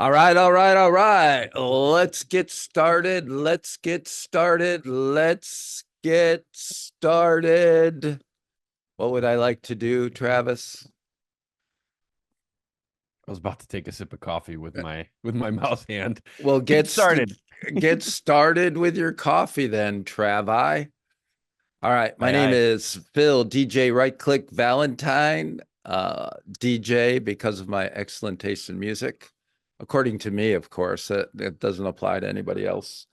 All right, all right, all right. Let's get started. Let's get started. Let's get started. What would I like to do, Travis? I was about to take a sip of coffee with my mouse hand. Well, Get started. get started with your coffee then, Travi. All right, my Aye, name aye. is Phil, DJ Right Click Valentine, DJ because of my excellent taste in music. According to me, of course, it doesn't apply to anybody else.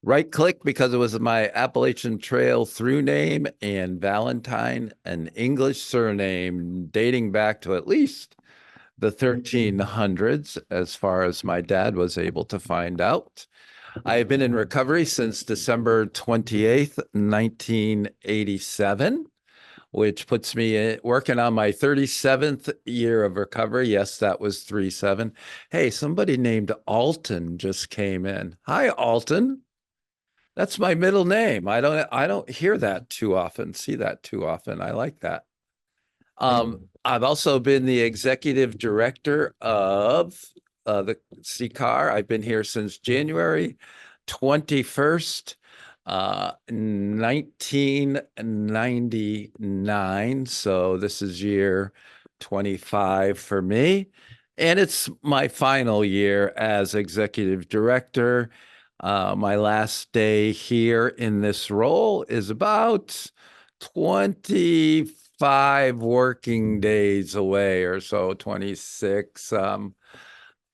Right click because it was my Appalachian Trail through name, and Valentine, an English surname dating back to at least the 1300s, as far as my dad was able to find out. I have been in recovery since December 28th, 1987, which puts me working on my 37th year of recovery. Yes, that was 37. Hey, somebody named Alton just came in. Hi, Alton. That's my middle name. I don't hear that too often, see that too often. I like that. I've also been the executive director of the CCAR. I've been here since January 21st, 1999. So this is year 25 for me. And it's my final year as executive director. My last day here in this role is about 25 working days away or so, 26.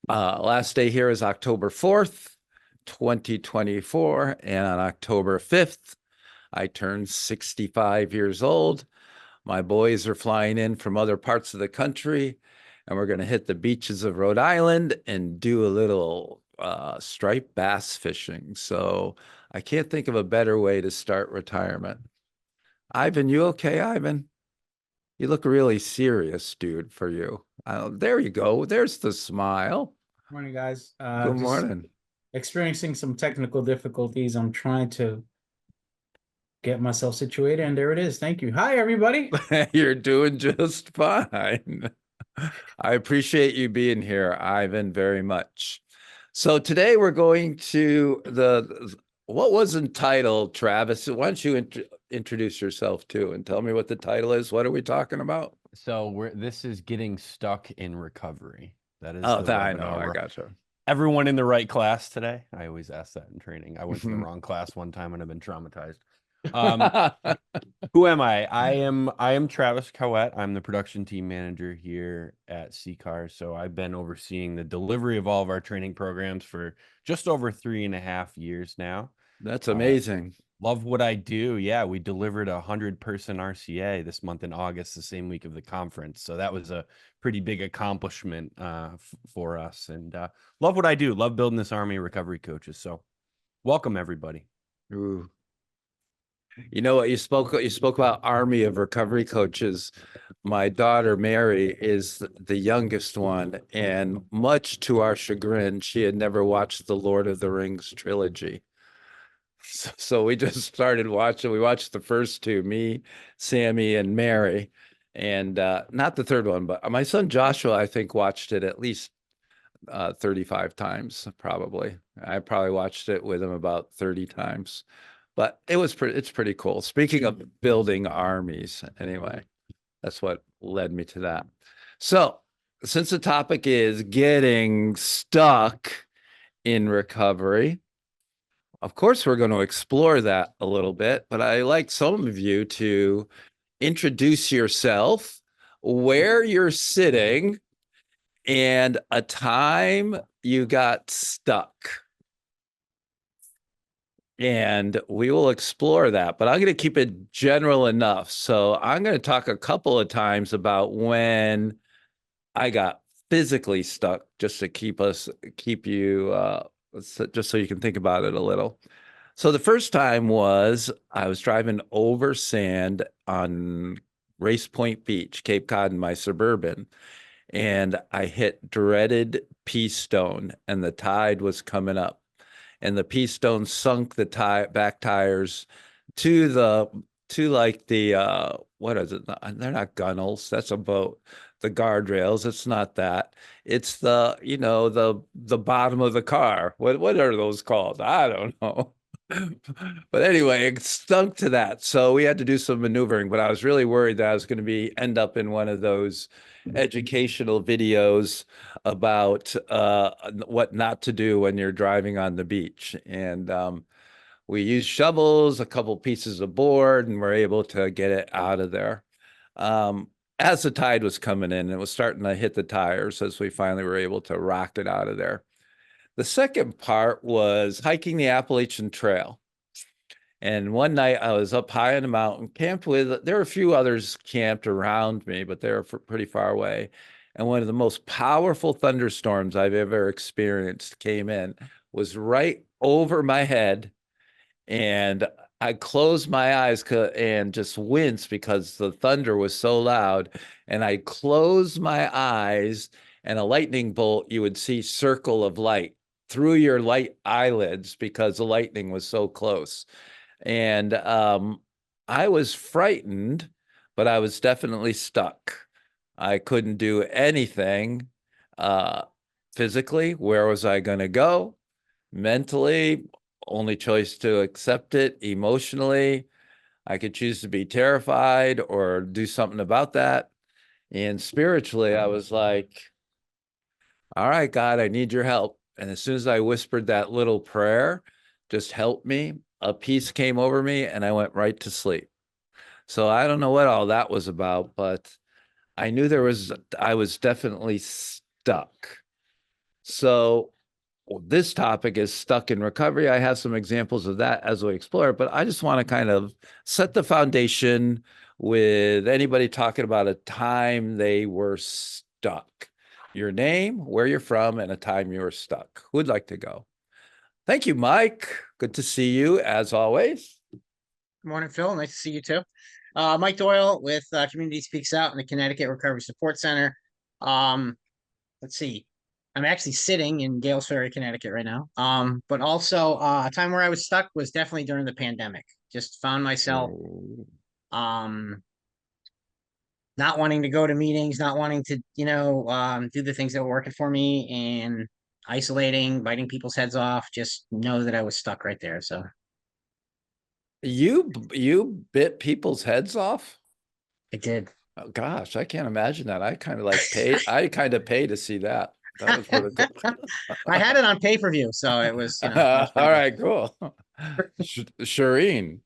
Last day here is October 4th, 2024. And on October 5th, I turned 65 years old. My boys are flying in from other parts of the country, and we're going to hit the beaches of Rhode Island and do a little striped bass fishing. So I can't think of a better way to start retirement. Ivan, you okay, Ivan? You look really serious, dude, for you. There you go. There's the smile. Morning, guys. Good Just morning. experiencing some technical difficulties. I'm trying to get myself situated, and there it is. Thank you. Hi, everybody. You're doing just fine. I appreciate you being here, Ivan, very much. So today we're going to what was entitled, Travis? Why don't you introduce yourself too and tell me what the title is? What are we talking about? So this is getting stuck in recovery. That is Oh, the I know. webinar. I gotcha. Everyone in the right class today? I always ask that in training. I went to the wrong class one time and I've been traumatized. Who am I? I am Travis Cowett. I'm the production team manager here at CCAR. So I've been overseeing the delivery of all of our training programs for just over 3.5 years now. That's amazing. Love what I do. Yeah, we delivered a 100-person RCA this month in August, the same week of the conference. So that was a pretty big accomplishment for us. And love what I do. Love building this army of recovery coaches. So welcome, everybody. Ooh. You know what, you spoke about army of recovery coaches. My daughter Mary is the youngest one, and much to our chagrin, she had never watched the Lord of the Rings trilogy. So we just started watching. We watched the first two, me, Sammy, and Mary, and not the third one, but my son Joshua, I think, watched it at least 35 times, probably. I probably watched it with him about 30 times. But it's pretty cool. Speaking of building armies, anyway, that's what led me to that. So, since the topic is getting stuck in recovery, of course, we're going to explore that a little bit, but I like some of you to introduce yourself, where you're sitting, and a time you got stuck. And we will explore that, but I'm going to keep it general enough. So I'm going to talk a couple of times about when I got physically stuck, just to keep you, just so you can think about it a little. So the first time was I was driving over sand on Race Point Beach, Cape Cod, in my Suburban, and I hit dreaded pea stone, and the tide was coming up, and the pea stone sunk the back tires to like the what is it? They're not gunnels. That's a boat. the guardrails. It's not that. It's the, you know, the bottom of the car. What are those called? I don't know. But anyway, it stunk to that. So we had to do some maneuvering, but I was really worried that I was going to end up in one of those educational videos about what not to do when you're driving on the beach. And we used shovels, a couple pieces of board, and we're able to get it out of there. As the tide was coming in, it was starting to hit the tires as we finally were able to rock it out of there. The second part was hiking the Appalachian Trail. And one night I was up high on the mountain, camped with, there were a few others camped around me, but they were pretty far away. And one of the most powerful thunderstorms I've ever experienced came in, was right over my head. And I closed my eyes and just winced because the thunder was so loud. And I closed my eyes, and a lightning bolt, you would see circle of light through your light eyelids because the lightning was so close. And I was frightened, but I was definitely stuck. I couldn't do anything physically. Where was I going to go? Mentally, only choice to accept it. Emotionally, I could choose to be terrified or do something about that. And spiritually, I was like, all right, God, I need your help. And as soon as I whispered that little prayer, just help me, a peace came over me and I went right to sleep. So I don't know what all that was about, but I knew I was definitely stuck. So this topic is stuck in recovery. I have some examples of that as we explore, but I just want to kind of set the foundation with anybody talking about a time they were stuck. Your name, where you're from, and a time you were stuck. Who'd like to go? Thank you, Mike. Good to see you as always. Good morning, Phil. Nice to see you too. Mike Doyle with Community Speaks Out in the Connecticut Recovery Support Center. Let's see. I'm actually sitting in Gales Ferry, Connecticut right now. But also a time where I was stuck was definitely during the pandemic. Just found myself not wanting to go to meetings, not wanting to, do the things that were working for me, and isolating, biting people's heads off. Just know that I was stuck right there. So you bit people's heads off? I did. Oh gosh, I can't imagine that. I kind of pay to see that. That was pretty cool. I had it on pay-per-view, so it was, All right, cool. Shireen.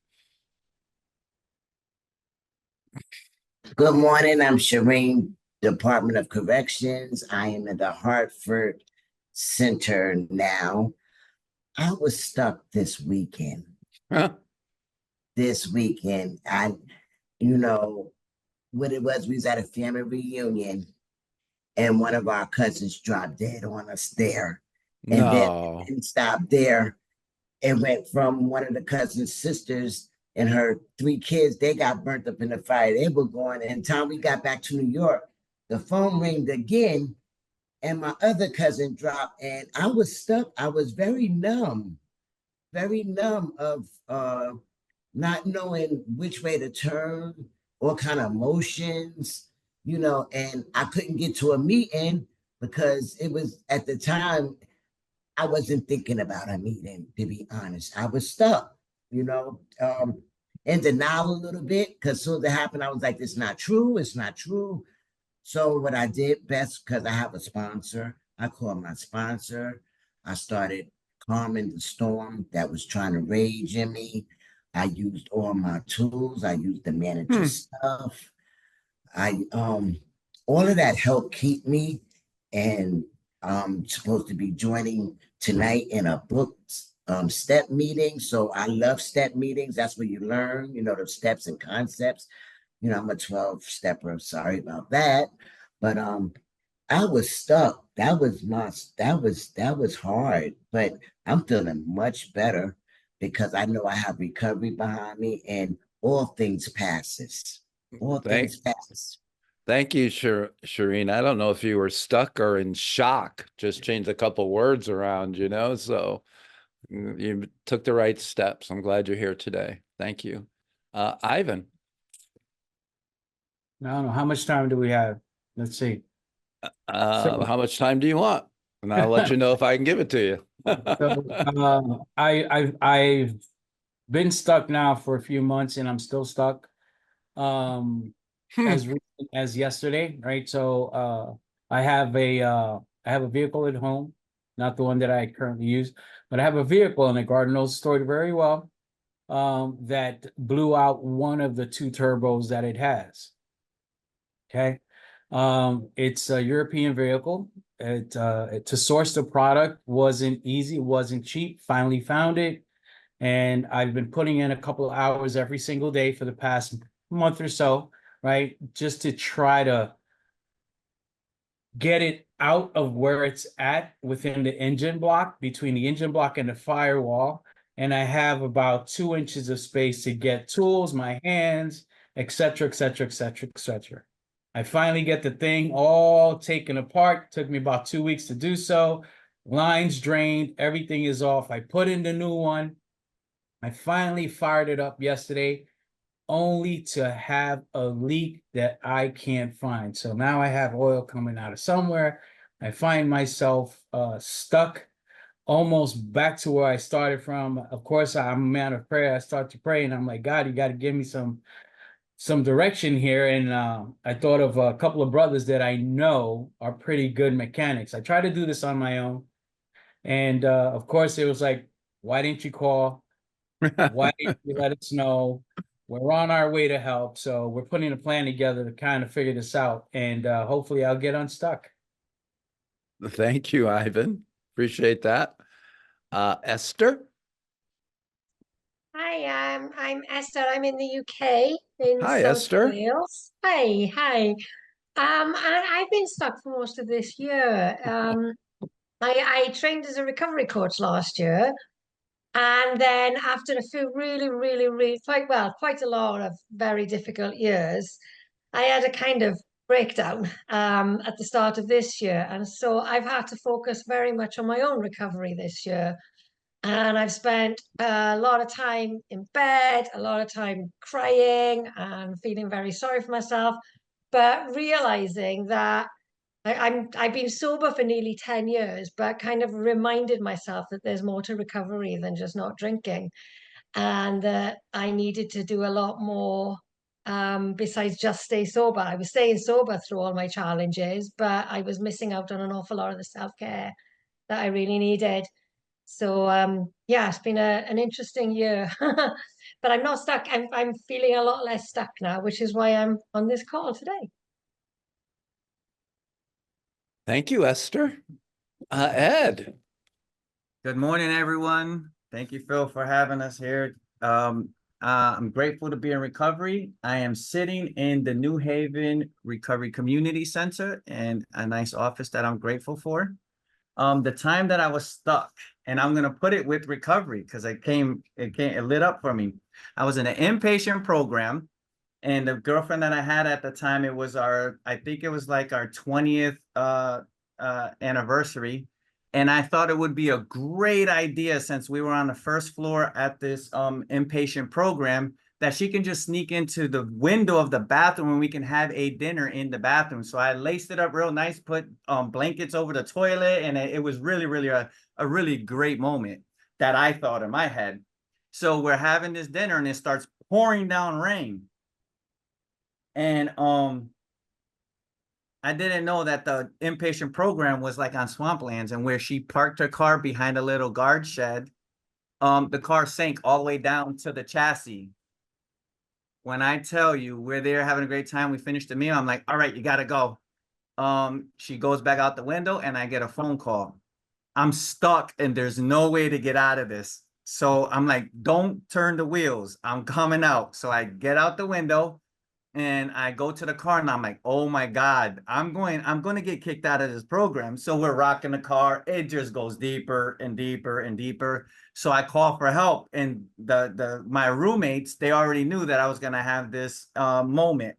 Good morning. I'm Shireen, Department of Corrections. I am in the Hartford Center now. I was stuck this weekend. Huh? This weekend, you know, what it was, we was at a family reunion and one of our cousins dropped dead on us there. And then No. it didn't stop there. It went from one of the cousin's sisters and her 3 kids, they got burnt up in the fire. They were going, and time we got back to New York, the phone rang again, and my other cousin dropped, and I was stuck. I was very numb of not knowing which way to turn, what kind of emotions, and I couldn't get to a meeting because it was at the time I wasn't thinking about a meeting, to be honest. I was stuck, in denial a little bit, because as soon as it happened, I was like, it's not true, it's not true. So what I did best, because I have a sponsor, I called my sponsor. I started calming the storm that was trying to rage in me. I used all my tools. I used the manager stuff. All of that helped keep me. And I'm supposed to be joining tonight in a book step meeting. So I love step meetings. That's where you learn, the steps and concepts. I'm a 12 stepper. Sorry about that. But I was stuck. That was hard, but I'm feeling much better because I know I have recovery behind me and all things passes. All things pass. Thank you, Shireen. I don't know if you were stuck or in shock. Just changed a couple words around, so you took the right steps. I'm glad you're here today. Thank you. Ivan. I don't know. How much time do we have? let's see. How much time do you want? And I'll let you know if I can give it to you. So, I've been stuck now for a few months and I'm still stuck. As recent as yesterday, right? So I have a vehicle at home, not the one that I currently use, but I have a vehicle and the garden knows the story very well. That blew out one of the two turbos that it has. Okay. It's a European vehicle. To source the product wasn't easy, wasn't cheap. Finally found it. And I've been putting in a couple of hours every single day for the past month or so, right? Just to try to get it out of where it's at within the engine block, between the engine block and the firewall. And I have about 2 inches of space to get tools, my hands, etc., etc., etc., etc. I finally get the thing all taken apart. Took me about 2 weeks to do so. Lines drained, everything is off. I put in the new one. I finally fired it up yesterday, only to have a leak that I can't find. So now I have oil coming out of somewhere. I find myself stuck, almost back to where I started from. Of course, I'm a man of prayer. I start to pray, and I'm like, God, you got to give me some direction here. And I thought of a couple of brothers that I know are pretty good mechanics. I tried to do this on my own, and of course, it was like, why didn't you call? Why didn't you let us know? We're on our way to help. So we're putting a plan together to kind of figure this out. And hopefully I'll get unstuck. Thank you, Ivan. Appreciate that. Esther? Hi, I'm Esther. I'm in the UK in Hi, South Esther. Wales. Hi. And I've been stuck for most of this year. I trained as a recovery coach last year, and then after a few really quite a lot of very difficult years, I had a kind of breakdown at the start of this year, and so I've had to focus very much on my own recovery this year. And I've spent a lot of time in bed, a lot of time crying and feeling very sorry for myself, but realizing that I've been sober for nearly 10 years, but kind of reminded myself that there's more to recovery than just not drinking, and that I needed to do a lot more besides just stay sober. I was staying sober through all my challenges, but I was missing out on an awful lot of the self-care that I really needed. So yeah, it's been an interesting year, but I'm not stuck. I'm feeling a lot less stuck now, which is why I'm on this call today. Thank you, Esther. Ed? Good morning, everyone. Thank you, Phil, for having us here. I'm grateful to be in recovery. I am sitting in the New Haven Recovery Community Center in a nice office that I'm grateful for. The time that I was stuck, and I'm gonna put it with recovery because it lit up for me. I was in an inpatient program, and the girlfriend that I had at the time, I think it was like our 20th anniversary. And I thought it would be a great idea, since we were on the first floor at this inpatient program, that she can just sneak into the window of the bathroom and we can have a dinner in the bathroom. So I laced it up real nice, put blankets over the toilet, and it was really a really great moment that I thought in my head. So we're having this dinner and it starts pouring down rain. And I didn't know that the inpatient program was like on swamplands, and where she parked her car behind a little guard shed, the car sank all the way down to the chassis. When I tell you, we're there having a great time, we finished the meal, I'm like, all right, you gotta go. She goes back out the window and I get a phone call. I'm stuck and there's no way to get out of this. So I'm like, don't turn the wheels, I'm coming out. So I get out the window and I go to the car and I'm like, oh my God, I'm going to get kicked out of this program. So we're rocking the car. It just goes deeper and deeper and deeper. So I call for help, and my roommates, they already knew that I was going to have this moment.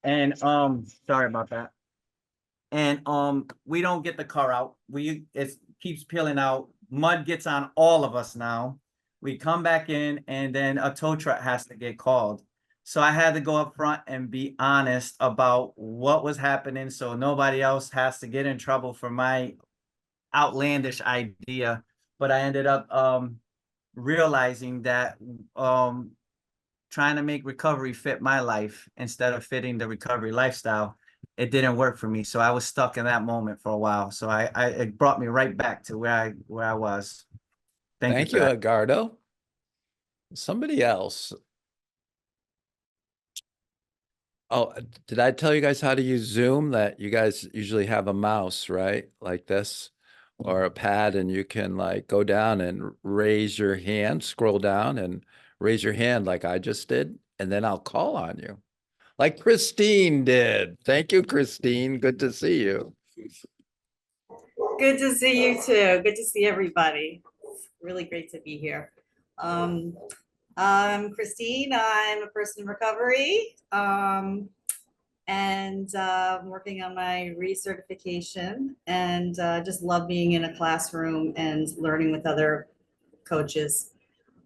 And sorry about that. And we don't get the car out. It keeps peeling out. Mud gets on all of us now. We come back in, and then a tow truck has to get called. So I had to go up front and be honest about what was happening so nobody else has to get in trouble for my outlandish idea. But I ended up realizing that trying to make recovery fit my life instead of fitting the recovery lifestyle, it didn't work for me. So I was stuck in that moment for a while. So it brought me right back to where I was. Thank for you, that. Edgardo. Somebody else. Oh, did I tell you guys how to use Zoom? That you guys usually have a mouse, right? Like this, or a pad, and you can like go down and raise your hand, scroll down and raise your hand like I just did, and then I'll call on you. Like Christine did. Thank you, Christine. Good to see you. Good to see you too. Good to see everybody. Really great to be here. I'm Christine. I'm a person in recovery, and I'm working on my recertification, and just love being in a classroom and learning with other coaches.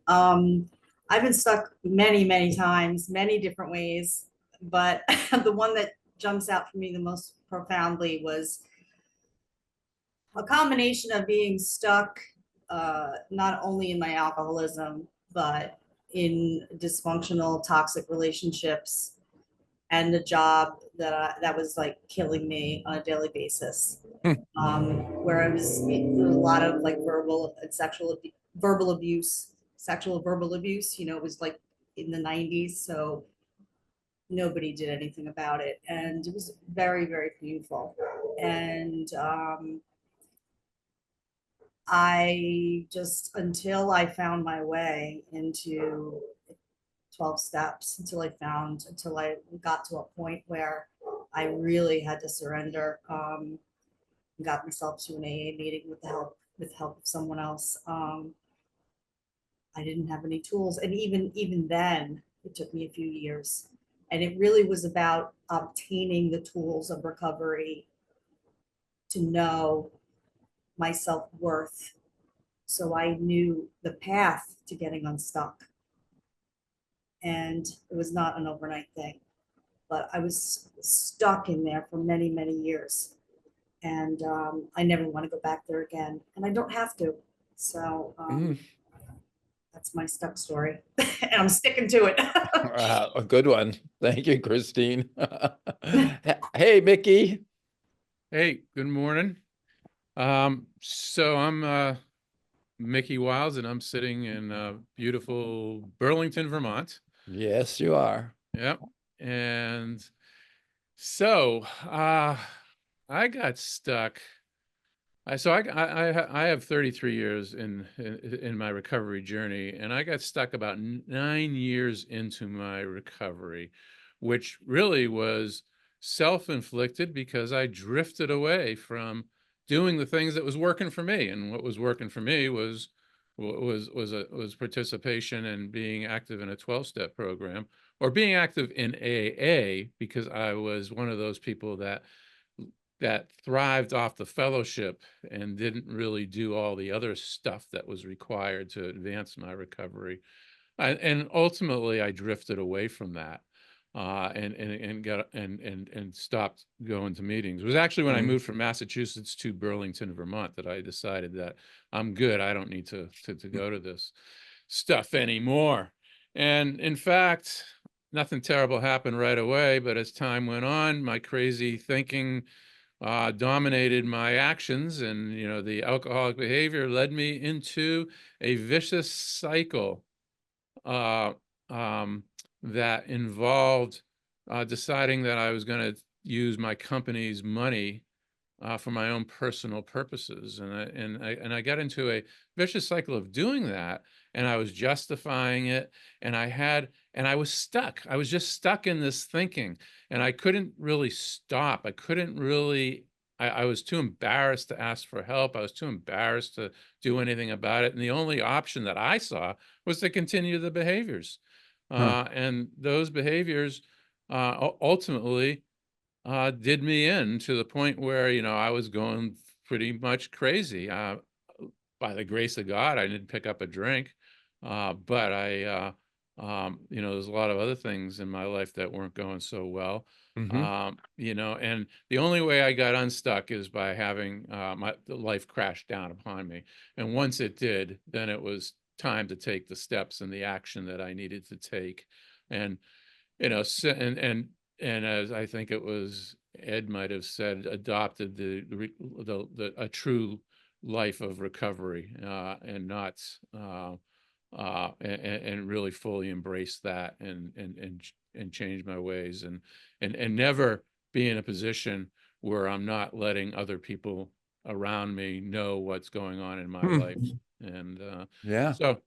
I've been stuck many, many times, many different ways, but the one that jumps out for me the most profoundly was a combination of being stuck not only in my alcoholism, but in dysfunctional, toxic relationships, and a job that was like killing me on a daily basis. Where I was, there was a lot of like verbal and verbal abuse, sexual verbal abuse. You know, it was like in the 90s, so nobody did anything about it, and it was very, very painful. And I just, until I found my way into 12 steps, until I got to a point where I really had to surrender, got myself to an AA meeting with the help of someone else. I didn't have any tools. And even then, it took me a few years. And it really was about obtaining the tools of recovery to know my self-worth, so I knew the path to getting unstuck. And it was not an overnight thing, but I was stuck in there for many, many years. And I never want to go back there again. And I don't have to. So that's my stuck story. And I'm sticking to it. A good one. Thank you, Christine. Hey, Mickey. Hey, good morning. So I'm Mickey Wiles, and I'm sitting in beautiful Burlington, Vermont. Yes, you are. Yep. And so I got stuck. I have 33 years in my recovery journey, and I got stuck about 9 years into my recovery, which really was self-inflicted because I drifted away from doing the things that was working for me. And what was working for me was participation and being active in a 12-step program, or being active in AA, because I was one of those people that thrived off the fellowship and didn't really do all the other stuff that was required to advance my recovery. And ultimately I drifted away from that and stopped going to meetings. It was actually when I moved from Massachusetts to Burlington, Vermont, that I decided that I'm good. I don't need to go to this stuff anymore. And in fact, nothing terrible happened right away, but as time went on, my crazy thinking dominated my actions, and the alcoholic behavior led me into a vicious cycle that involved deciding that I was going to use my company's money for my own personal purposes, and I got into a vicious cycle of doing that, and I was justifying it, and I was stuck. I was just stuck in this thinking, and I couldn't really stop. I couldn't really. I was too embarrassed to ask for help. I was too embarrassed to do anything about it, and the only option that I saw was to continue the behaviors, and those behaviors ultimately did me in to the point where, I was going pretty much crazy. By the grace of God, I didn't pick up a drink, but There's a lot of other things in my life that weren't going so well. Mhm. And the only way I got unstuck is by having the life crash down upon me. And once it did, then it was time to take the steps and the action that I needed to take. And and as I think it was Ed might have said, adopted a true life of recovery, and not and really fully embrace that and change my ways, and never be in a position where I'm not letting other people around me know what's going on in my life. And Yeah. so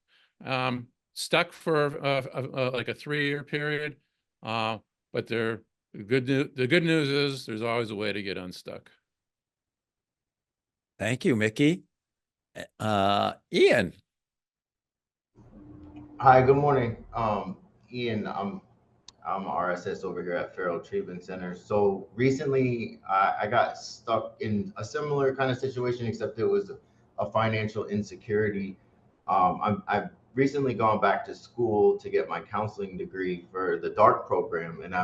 stuck for like a 3-year period, but the good news is there's always a way to get unstuck. Thank you, Mickey. Ian. Hi, good morning. Ian, I'm RSS over here at Farrell Treatment Center. So recently, I got stuck in a similar kind of situation, except it was a financial insecurity. I've recently gone back to school to get my counseling degree for the DART program, and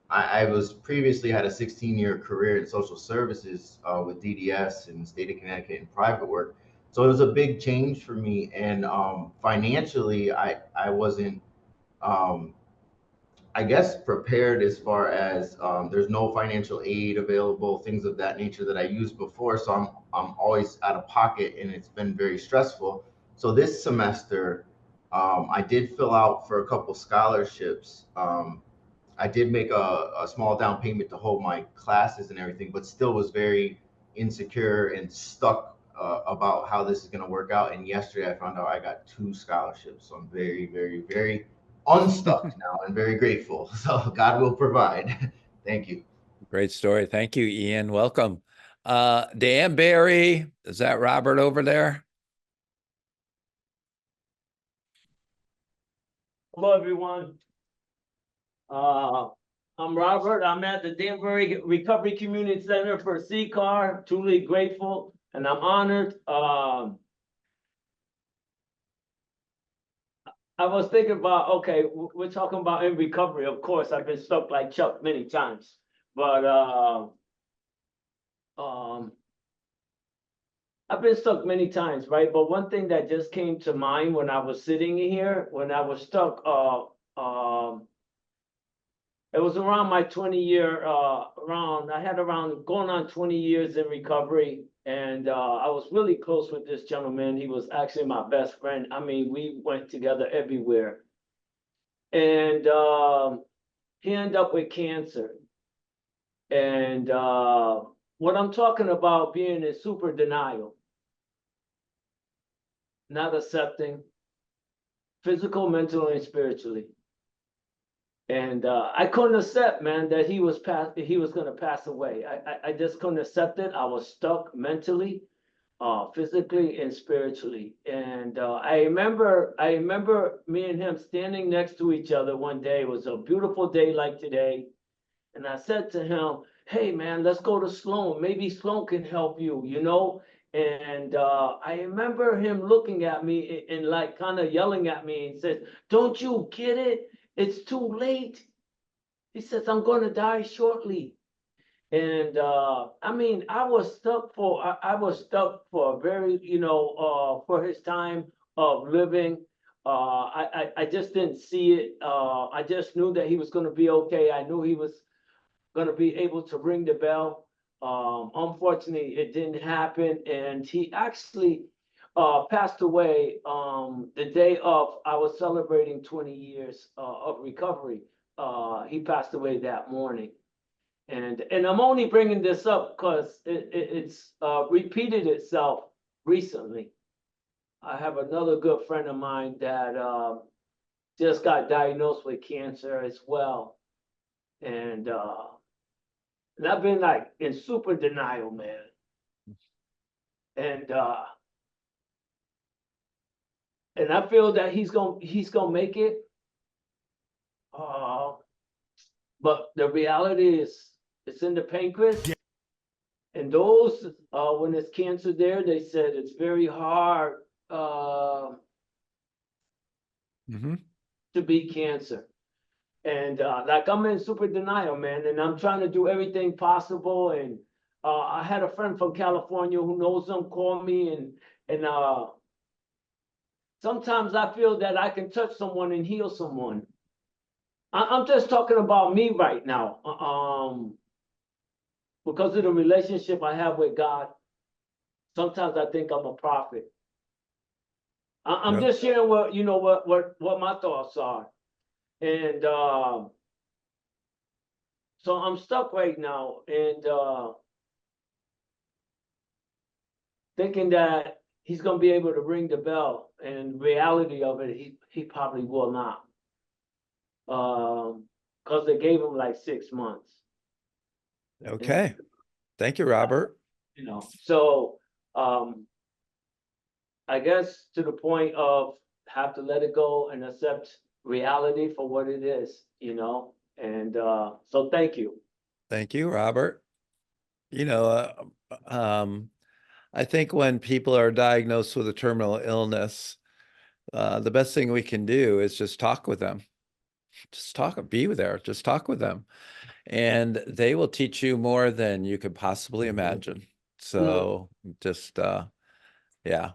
I was previously had a 16-year career in social services with DDS in the state of Connecticut in private work. So it was a big change for me, and financially, I wasn't, um, I guess, prepared as far as there's no financial aid available, things of that nature that I used before. So I'm always out of pocket, and it's been very stressful. So this semester, I did fill out for a couple scholarships. I did make a small down payment to hold my classes and everything, but still was very insecure and stuck about how this is going to work out. And yesterday I found out I got 2 scholarships. So I'm very, very, very unstuck now and very grateful. So God will provide. Thank you. Great story. Thank you, Ian. Welcome. Dan Barry, is that Robert over there? Hello, everyone. I'm Robert. I'm at the Danbury Recovery Community Center for CCAR. Truly grateful, and I'm honored. I was thinking about, okay, we're talking about in recovery. Of course, I've been stuck like Chuck many times, but I've been stuck many times, right? But one thing that just came to mind when I was sitting here, when I was stuck, it was around my 20-year, I had around going on 20 years in recovery. And I was really close with this gentleman. He was actually my best friend. I mean, we went together everywhere. And he ended up with cancer. And what I'm talking about being in super denial, not accepting, physical, mental, and spiritually. And I couldn't accept, man, that he was gonna pass away. I just couldn't accept it. I was stuck mentally, physically, and spiritually. And I remember me and him standing next to each other one day. It was a beautiful day like today. And I said to him, hey man, let's go to Sloan. Maybe Sloan can help you, you know? And I remember him looking at me and like kind of yelling at me and says, don't you get it? It's too late. He says, I'm going to die shortly. And I mean, I was stuck for a very, for his time of living. I just didn't see it. I just knew that he was going to be okay. I knew he was going to be able to ring the bell. Unfortunately, it didn't happen. And he actually passed away the day of I was celebrating 20 years of recovery. He passed away that morning. And I'm only bringing this up because it's repeated itself recently. I have another good friend of mine that just got diagnosed with cancer as well. And I've been like in super denial, man. And I feel that he's gonna make it. But the reality is it's in the pancreas. Yeah. And those when there's cancer there, they said it's very hard to beat cancer. And like I'm in super denial, man, and I'm trying to do everything possible. And I had a friend from California who knows them call me, and sometimes I feel that I can touch someone and heal someone. I'm just talking about me right now, because of the relationship I have with God. Sometimes I think I'm a prophet. I'm Yeah. just sharing what you know what my thoughts are, and so I'm stuck right now, and thinking that he's gonna be able to ring the bell, and reality of it, he probably will not, because they gave him like 6 months. Okay. Thank you, Robert. You know, so I guess to the point of have to let it go and accept reality for what it is, you know. And so thank you. Thank you, Robert. You know, I think when people are diagnosed with a terminal illness, the best thing we can do is just talk with them. Just talk, be there, just talk with them. And they will teach you more than you could possibly imagine. So just, yeah.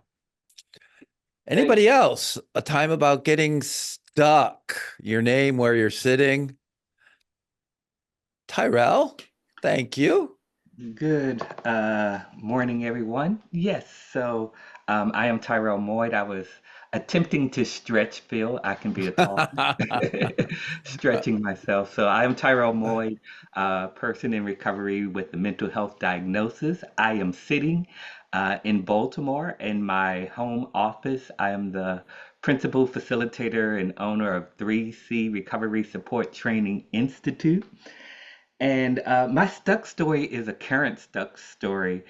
Anybody else? A time about getting stuck? Your name, where you're sitting? Tyrell, thank you. Good morning, everyone. Yes, so I am Tyrell Moyd. I was attempting to stretch Phil. I can be a tall stretching myself. So I am Tyrell Moyd, person in recovery with a mental health diagnosis. I am sitting in Baltimore in my home office. I am the principal facilitator and owner of 3C Recovery Support Training Institute. And my stuck story is a current stuck story.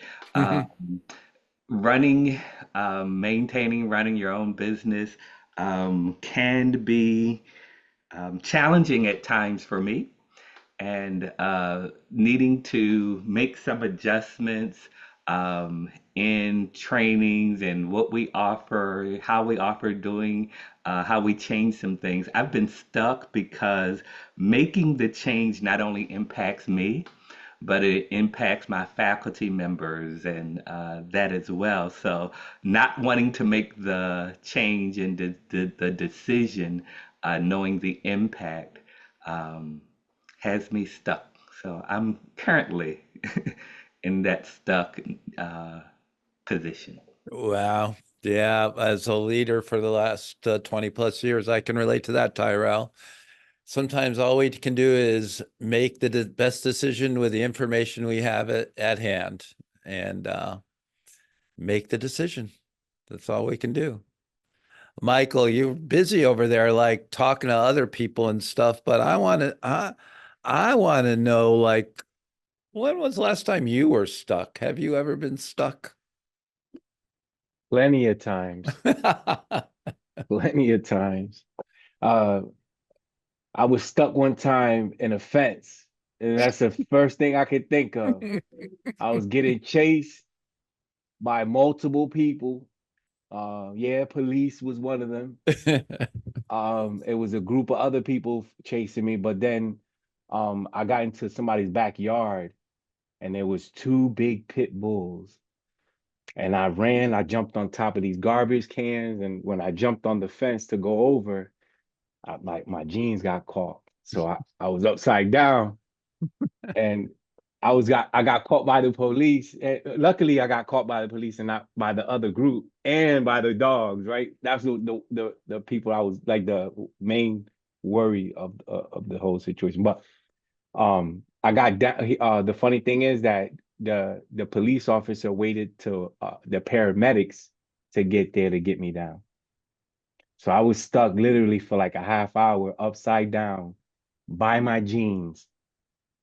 Running, maintaining, running your own business can be challenging at times for me, and needing to make some adjustments in trainings and what we offer, how we offer doing, how we change some things. I've been stuck because making the change not only impacts me, but it impacts my faculty members and that as well. So not wanting to make the change and the decision, knowing the impact, has me stuck. So I'm currently in that stuck position. Wow. Yeah, as a leader for the last 20 plus years, I can relate to that, Tyrell. Sometimes all we can do is make the best decision with the information we have at hand, and make the decision. That's all we can do. Michael, you're busy over there, like talking to other people and stuff, but I want to know, like, when was the last time you were stuck? Have you ever been stuck? Plenty of times. Plenty of times. I was stuck one time in a fence, and that's the first thing I could think of. I was getting chased by multiple people. Yeah, police was one of them. It was a group of other people chasing me, but then I got into somebody's backyard, and there was two big pit bulls. And I jumped on top of these garbage cans, and when I jumped on the fence to go over, my jeans got caught. So I was upside down, and I got caught by the police. And luckily I got caught by the police and not by the other group and by the dogs, right? That's the people I was like the main worry of the whole situation. But I got down. The funny thing is that the police officer waited till the paramedics to get there to get me down. So I was stuck literally for like a half hour upside down by my jeans,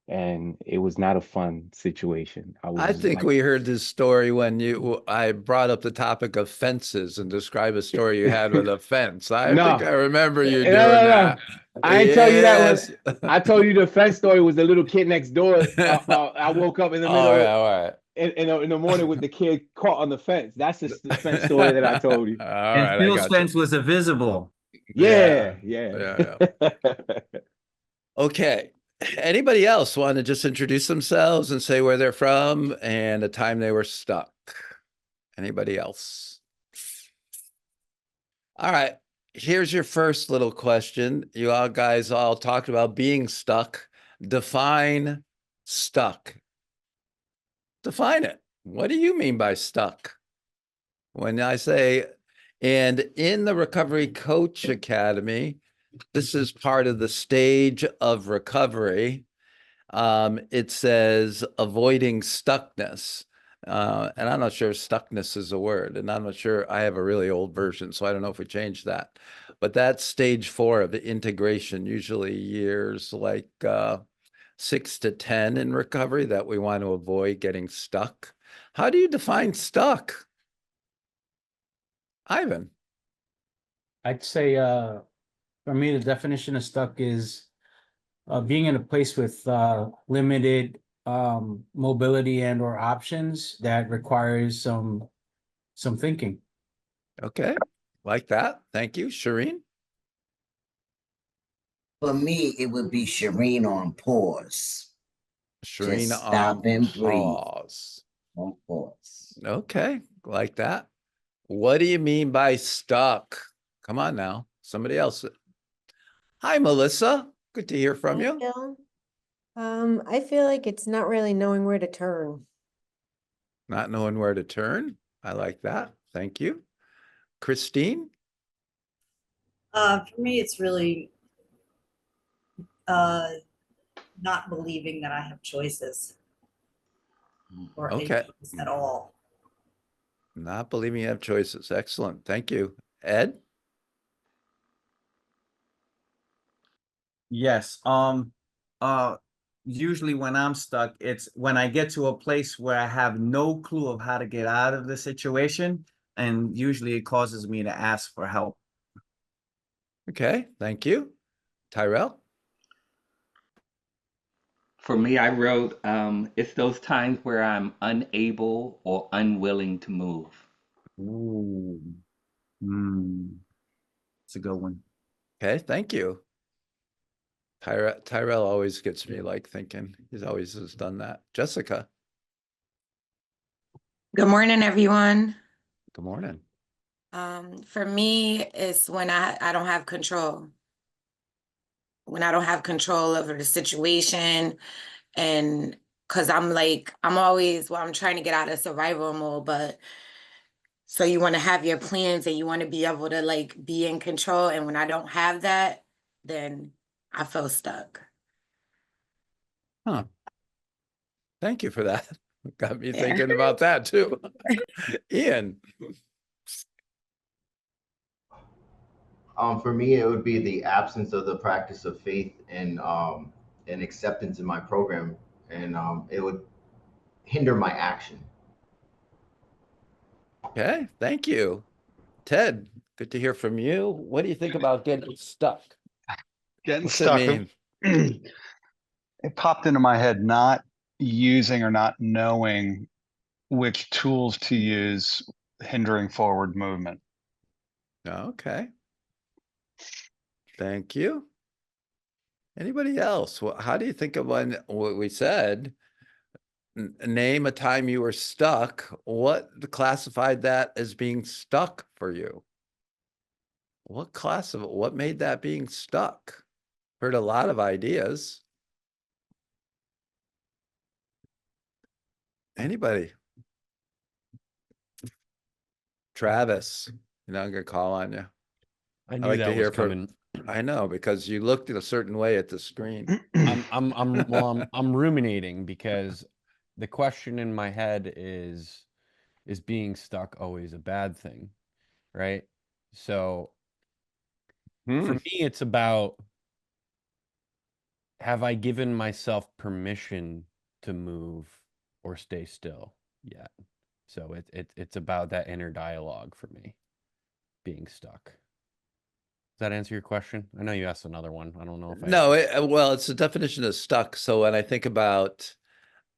and it was not a fun situation. I think we heard this story when I brought up the topic of fences and describe a story you had with a fence. I think I remember you doing that. I didn't tell you that one. I told you the fence story was the little kid next door. I woke up in the middle in the morning with the kid caught on the fence. That's the fence story that I told you. And Phil's fence was invisible. Yeah, Yeah, yeah. Okay. Anybody else want to just introduce themselves and say where they're from and a time they were stuck? Anybody else? All right. Here's your first little question. You all guys all talked about being stuck. Define stuck. Define it. What do you mean by stuck? When I say, and in the Recovery Coach Academy, this is part of the stage of recovery. It says avoiding stuckness. And I'm not sure stuckness is a word, and I'm not sure. I have a really old version, so I don't know if we changed that. But that's stage 4 of the integration, usually years like 6 to 10 in recovery, that we want to avoid getting stuck. How do you define stuck? Ivan. I'd say for me, the definition of stuck is being in a place with limited mobility and or options that requires some thinking. Okay, like that. Thank you. Shireen? For me, it would be Shireen on pause. Shireen Just on stop and breathe. pause. On pause. Okay, like that. What do you mean by stuck? Come on now, somebody else. Hi, Melissa. Good to hear from Hi, you. Phil. I feel like it's not really knowing where to turn. Not knowing where to turn. I like that. Thank you. Christine? For me, it's really not believing that I have choices or any Okay. choice at all. Not believing you have choices. Excellent. Thank you. Ed? Yes. Usually when I'm stuck, it's when I get to a place where I have no clue of how to get out of the situation, and usually it causes me to ask for help. Okay, thank you. Tyrell? For me, I wrote, it's those times where I'm unable or unwilling to move. Ooh. It's a good one. Okay, thank you. Tyrell always gets me like thinking. He's always has done that. Jessica? Good morning, everyone. Good morning. For me, it's when I don't have control. When I don't have control over the situation, and because I'm always, well, I'm trying to get out of survival mode, but so you want to have your plans and you want to be able to like be in control. And when I don't have that, then I feel stuck. Huh. Thank you for that. Got me Yeah. thinking about that too. Ian? For me, it would be the absence of the practice of faith and acceptance in my program, and it would hinder my action. Okay, thank you. Ted, good to hear from you. What do you think about getting stuck? Getting What's stuck. it mean? It popped into my head not using or not knowing which tools to use hindering forward movement. Okay. Thank you. Anybody else? Well, how do you think of when what we said? Name a time you were stuck. What classified that as being stuck for you? What made that being stuck? Heard a lot of ideas. Anybody? Travis, I'm gonna call on you. I I knew like that to was hear coming. I know, because you looked in a certain way at the screen. I'm ruminating because the question in my head is being stuck always a bad thing, right? So for me, it's about, have I given myself permission to move or stay still yet? So it's about that inner dialogue for me, being stuck. Does that answer your question? I know you asked another one. I don't know if I No, well, it's the definition of stuck. So when I think about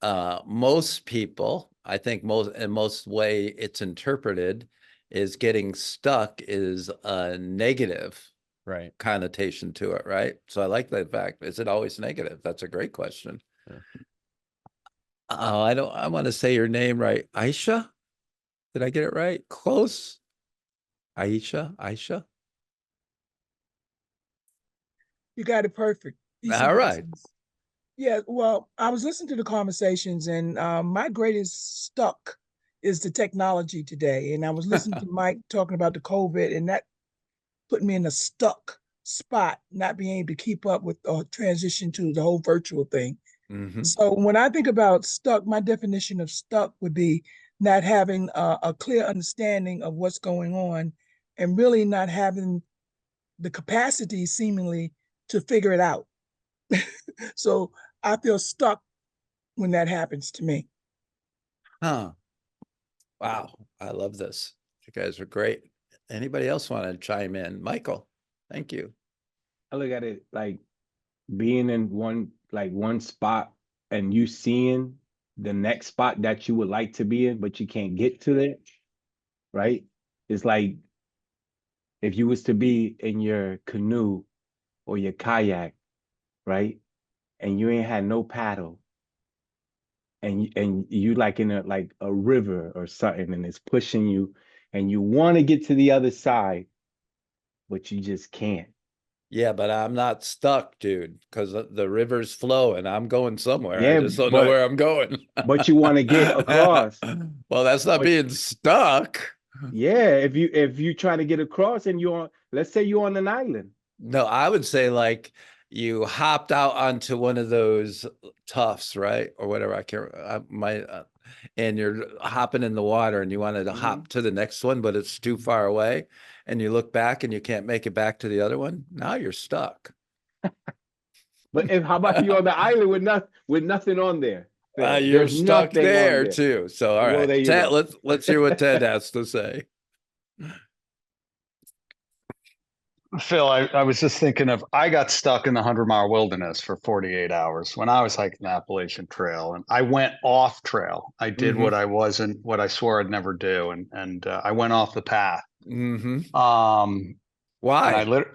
most people, I think most way it's interpreted is getting stuck is a negative Right. connotation to it, right? So I like that fact. Is it always negative? That's a great question. Yeah. I want to say your name right. Aisha? Did I get it right? Close. Aisha? You got it perfect. Peace and All right. blessings. Yeah, well, I was listening to the conversations, and my greatest stuck is the technology today. And I was listening to Mike talking about the COVID, and that put me in a stuck spot, not being able to keep up with the transition to the whole virtual thing. Mhm. So when I think about stuck, my definition of stuck would be not having a clear understanding of what's going on, and really not having the capacity seemingly to figure it out. So I feel stuck when that happens to me. Huh. Wow. I love this. You guys are great. Anybody else want to chime in? Michael, thank you. I look at it like being in one spot and you seeing the next spot that you would like to be in, but you can't get to it, right? It's like if you was to be in your canoe or your kayak, right? And you ain't had no paddle, and you like in a river or something, and it's pushing you, and you want to get to the other side, but you just can't. Yeah, but I'm not stuck, dude, because the river's flowing. I'm going somewhere. I Yeah, just don't know but where I'm going. but you want to get across. Well, that's not But being stuck. yeah, if you try to get across and you're on, let's say you're on an island. No, I would say like you hopped out onto one of those tufts, right? Or whatever. I can't, and you're hopping in the water and you wanted to hop to the next one, but it's too far away. And you look back and you can't make it back to the other one. Now you're stuck. But how about you on the island with nothing on there? Phil? You're There's stuck nothing on there there. too. So, all Well, right, there you Ted, go. let's hear what Ted has to say. Phil, I was just thinking of, I got stuck in the 100-mile wilderness for 48 hours when I was hiking the Appalachian Trail, and I went off trail. I did what I swore I'd never do, and I went off the path. Why? And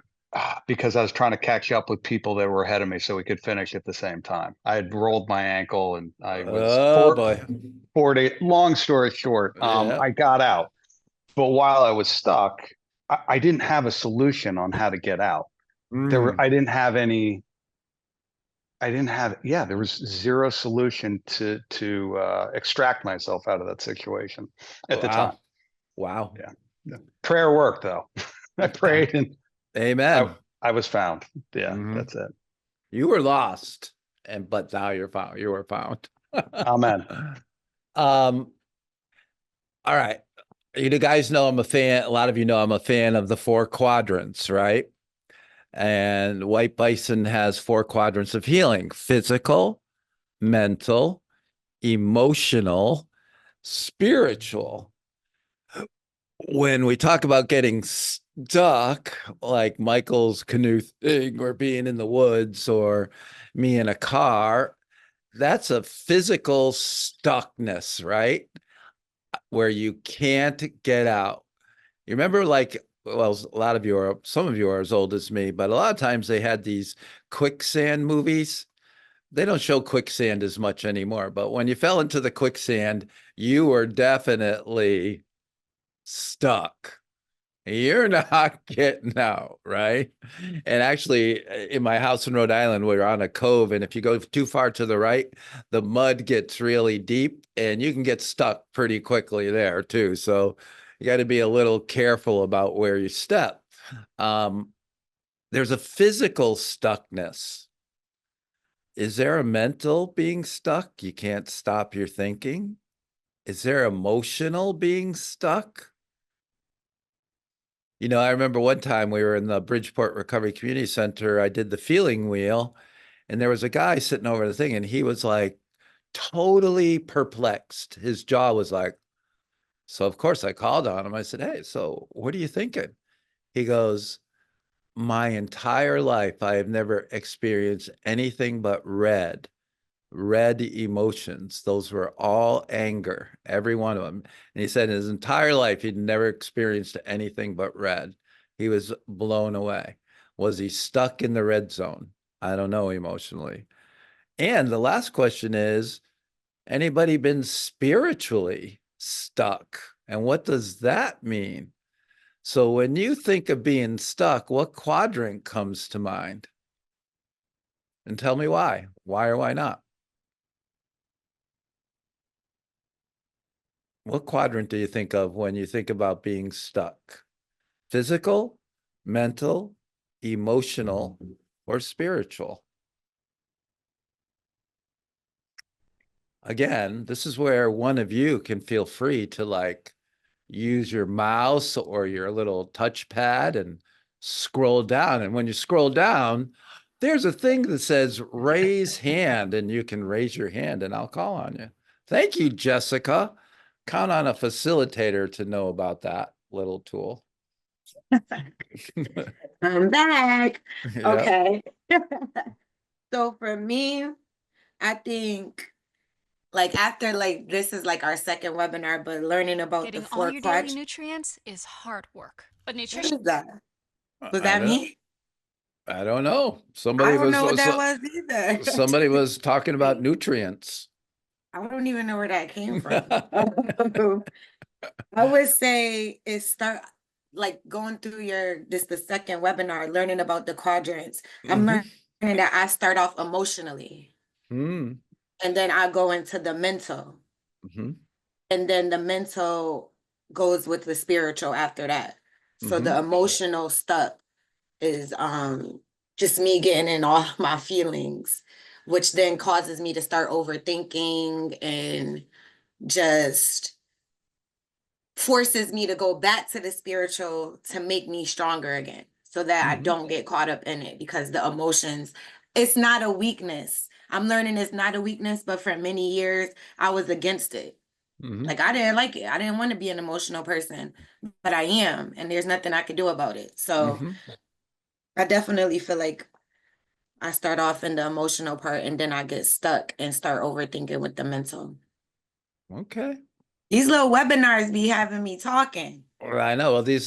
because I was trying to catch up with people that were ahead of me so we could finish at the same time. I had rolled my ankle and I was boy. 40. Long story short, I got out. But while I was stuck, I didn't have a solution on how to get out. There was zero solution to extract myself out of that situation at the time. Wow. Yeah. Prayer worked though. I prayed and amen. I was found. Yeah, that's it. You were lost, but now you're found. You were found. Amen. All right. You guys know I'm a fan. A lot of you know I'm a fan of the 4 quadrants, right? And White Bison has 4 quadrants of healing: physical, mental, emotional, spiritual. When we talk about getting stuck, like Michael's canoe thing, or being in the woods, or me in a car, that's a physical stuckness, right? Where you can't get out. You remember, like, well, some of you are as old as me, but a lot of times they had these quicksand movies. They don't show quicksand as much anymore, but when you fell into the quicksand, you were definitely stuck. You're not getting out, right? And actually, in my house in Rhode Island, we're on a cove, and if you go too far to the right, the mud gets really deep, and you can get stuck pretty quickly there too. So you got to be a little careful about where you step. There's a physical stuckness. Is there a mental being stuck? You can't stop your thinking. Is there emotional being stuck? You know, I remember one time we were in the Bridgeport Recovery Community Center. I did the feeling wheel, and there was a guy sitting over the thing, and he was like totally perplexed. His jaw was like, so of course I called on him. I said, hey, so what are you thinking? He goes, my entire life, I have never experienced anything but red emotions. Those were all anger, every one of them. And he said in his entire life, he'd never experienced anything but red. He was blown away. Was he stuck in the red zone? I don't know emotionally. And the last question is, anybody been spiritually stuck? And what does that mean? So when you think of being stuck, what quadrant comes to mind? And tell me why. Why or why not? What quadrant do you think of when you think about being stuck? Physical, mental, emotional, or spiritual? Again, this is where one of you can feel free to like use your mouse or your little touchpad and scroll down. And when you scroll down, there's a thing that says raise hand, and you can raise your hand and I'll call on you. Thank you, Jessica. Count on a facilitator to know about that little tool. I'm back. Yeah. Okay. So for me, I think like after like this is like our second webinar, but learning about Getting the all four your daily quadrants. nutrients is hard work, but What nutrition. is that? Was I that don't, me? I don't know. I Somebody don't was know what that was either. somebody was talking about nutrients. I don't even know where that came from. I would say it start like going through the second webinar, learning about the quadrants. I'm learning that I start off emotionally Mm. and then I go into the mental. And then the mental goes with the spiritual after that. So the emotional stuff is just me getting in all my feelings, which then causes me to start overthinking and just forces me to go back to the spiritual to make me stronger again so that I don't get caught up in it, because the emotions, it's not a weakness. I'm learning it's not a weakness, but for many years I was against it. Like I didn't like it. I didn't want to be an emotional person, but I am, and there's nothing I can do about it. So I definitely feel like I start off in the emotional part and then I get stuck and start overthinking with the mental. Okay. These little webinars be having me talking. Well, I know. Well, the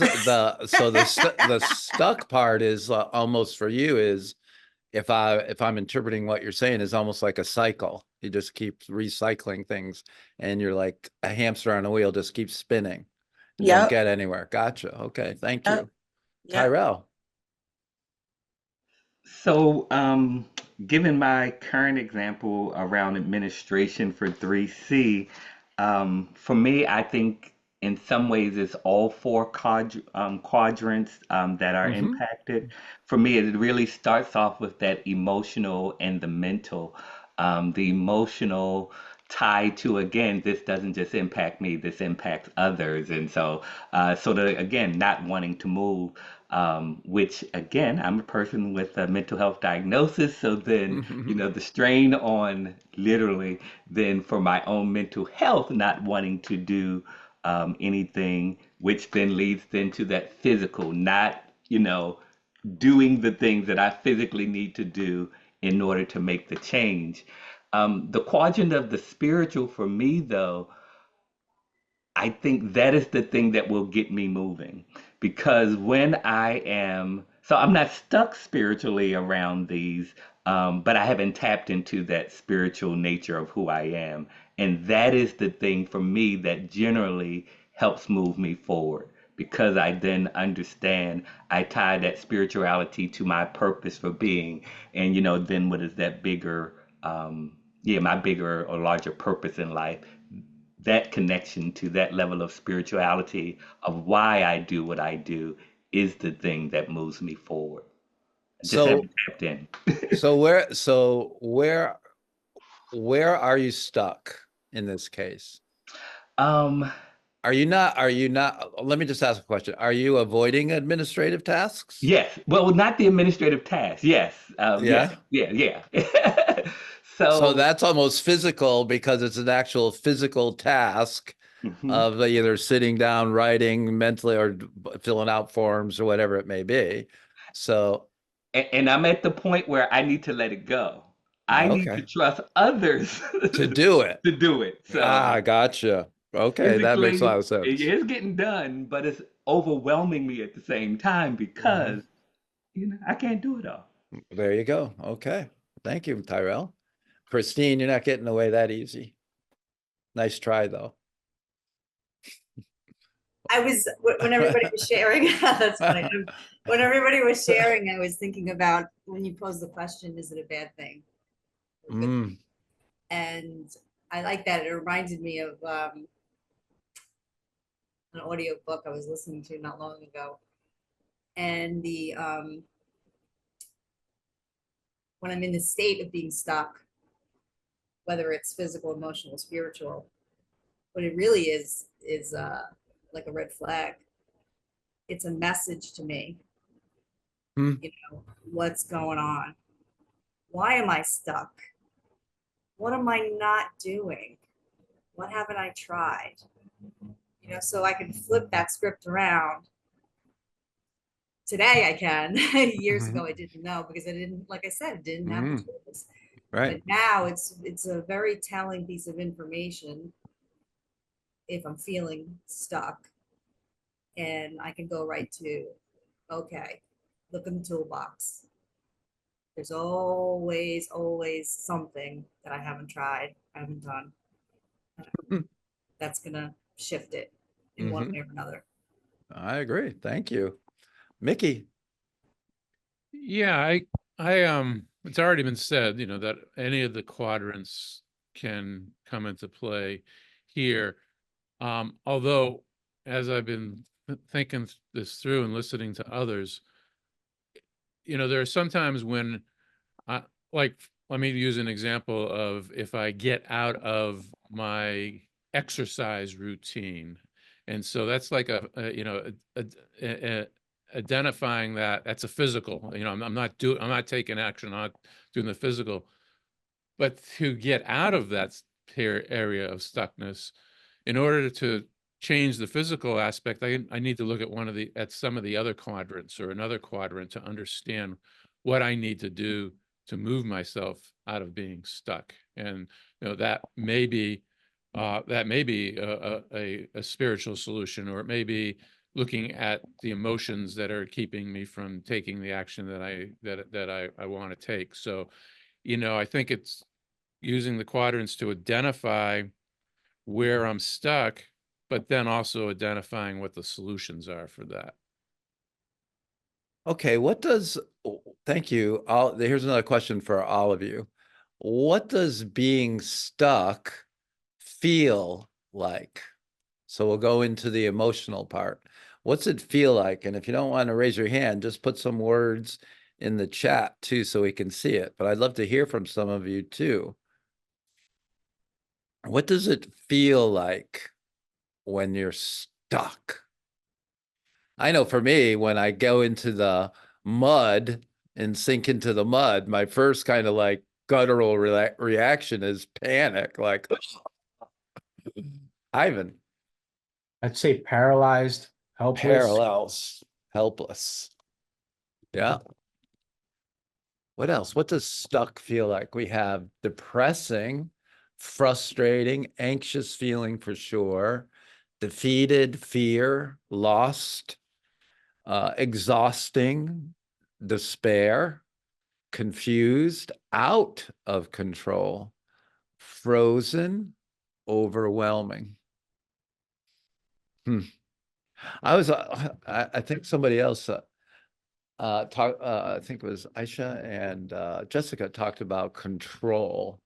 stuck part is almost for you is if I'm interpreting what you're saying is almost like a cycle. You just keep recycling things, and you're like a hamster on a wheel, just keeps spinning. You don't get anywhere. Gotcha. Okay. Thank you. Tyrell. So, given my current example around administration for 3C, for me, I think in some ways it's all four quadrants that are impacted. For me, it really starts off with that emotional and the mental. The emotional tied to, again, this doesn't just impact me, this impacts others. And so, again, not wanting to move. Which again, I'm a person with a mental health diagnosis. So then, the strain on literally then for my own mental health, not wanting to do anything, which then leads then to that physical, not, doing the things that I physically need to do in order to make the change. The quadrant of the spiritual for me, though, I think that is the thing that will get me moving, because when I'm not stuck spiritually around these, but I haven't tapped into that spiritual nature of who I am. And that is the thing for me that generally helps move me forward, because I then understand I tie that spirituality to my purpose for being. And, then what is that bigger, my bigger or larger purpose in life? That connection to that level of spirituality of why I do what I do is the thing that moves me forward. I just haven't tapped in. So where are you stuck in this case? Are you not, let me just ask a question. Are you avoiding administrative tasks? Yes. Well, not the administrative tasks. Yes. Yeah. Yeah. So that's almost physical, because it's an actual physical task of either sitting down, writing mentally, or filling out forms or whatever it may be. So. And I'm at the point where I need to let it go. I need to trust others to do it. To do it. So gotcha. Okay, that makes a lot of sense. It's getting done, but it's overwhelming me at the same time, because I can't do it all. There you go. Okay. Thank you, Tyrell. Christine, you're not getting away that easy. Nice try, though. I was when everybody was sharing. That's funny. When everybody was sharing, I was thinking about when you pose the question, "Is it a bad thing?" Mm. And I like that. It reminded me of an audio book I was listening to not long ago, and the when I'm in the state of being stuck, whether it's physical, emotional, spiritual, what it really is like a red flag. It's a message to me. Hmm. You know, what's going on? Why am I stuck? What am I not doing? What haven't I tried? You know, so I can flip that script around. Today I can. Years ago I didn't know because I didn't, like I said, didn't have the tools. Right. But now it's a very telling piece of information if I'm feeling stuck. And I can go right to, okay, look in the toolbox. There's always something that I haven't tried, I haven't done. That's gonna shift it in one way or another. I agree. Thank you. Mickey. Yeah, it's already been said, you know, that any of the quadrants can come into play here. Although, as I've been thinking this through and listening to others, you know, there are sometimes when like, let me use an example of if I get out of my exercise routine. And so that's like you know, identifying that's a physical, you know, I'm not taking action, I'm not doing the physical, but to get out of that area of stuckness, in order to change the physical aspect, I need to look at some of the other quadrants or another quadrant to understand what I need to do to move myself out of being stuck. And you know, that may be a spiritual solution, or it may be looking at the emotions that are keeping me from taking the action that I want to take. So, you know, I think it's using the quadrants to identify where I'm stuck, but then also identifying what the solutions are for that. Okay, thank you. Here's another question for all of you. What does being stuck feel like? So we'll go into the emotional part. What's it feel like? And if you don't want to raise your hand, just put some words in the chat too, so we can see it. But I'd love to hear from some of you too. What does it feel like when you're stuck? I know for me, when I go into the mud and sink into the mud, my first kind of like guttural reaction is panic, like, Ivan. I'd say paralyzed, helpless. Parallels, helpless. Yeah. What else? What does stuck feel like? We have depressing, frustrating, anxious feeling for sure, defeated, fear, lost, exhausting, despair, confused, out of control, frozen, overwhelming. I think somebody else I think it was Aisha and Jessica talked about control.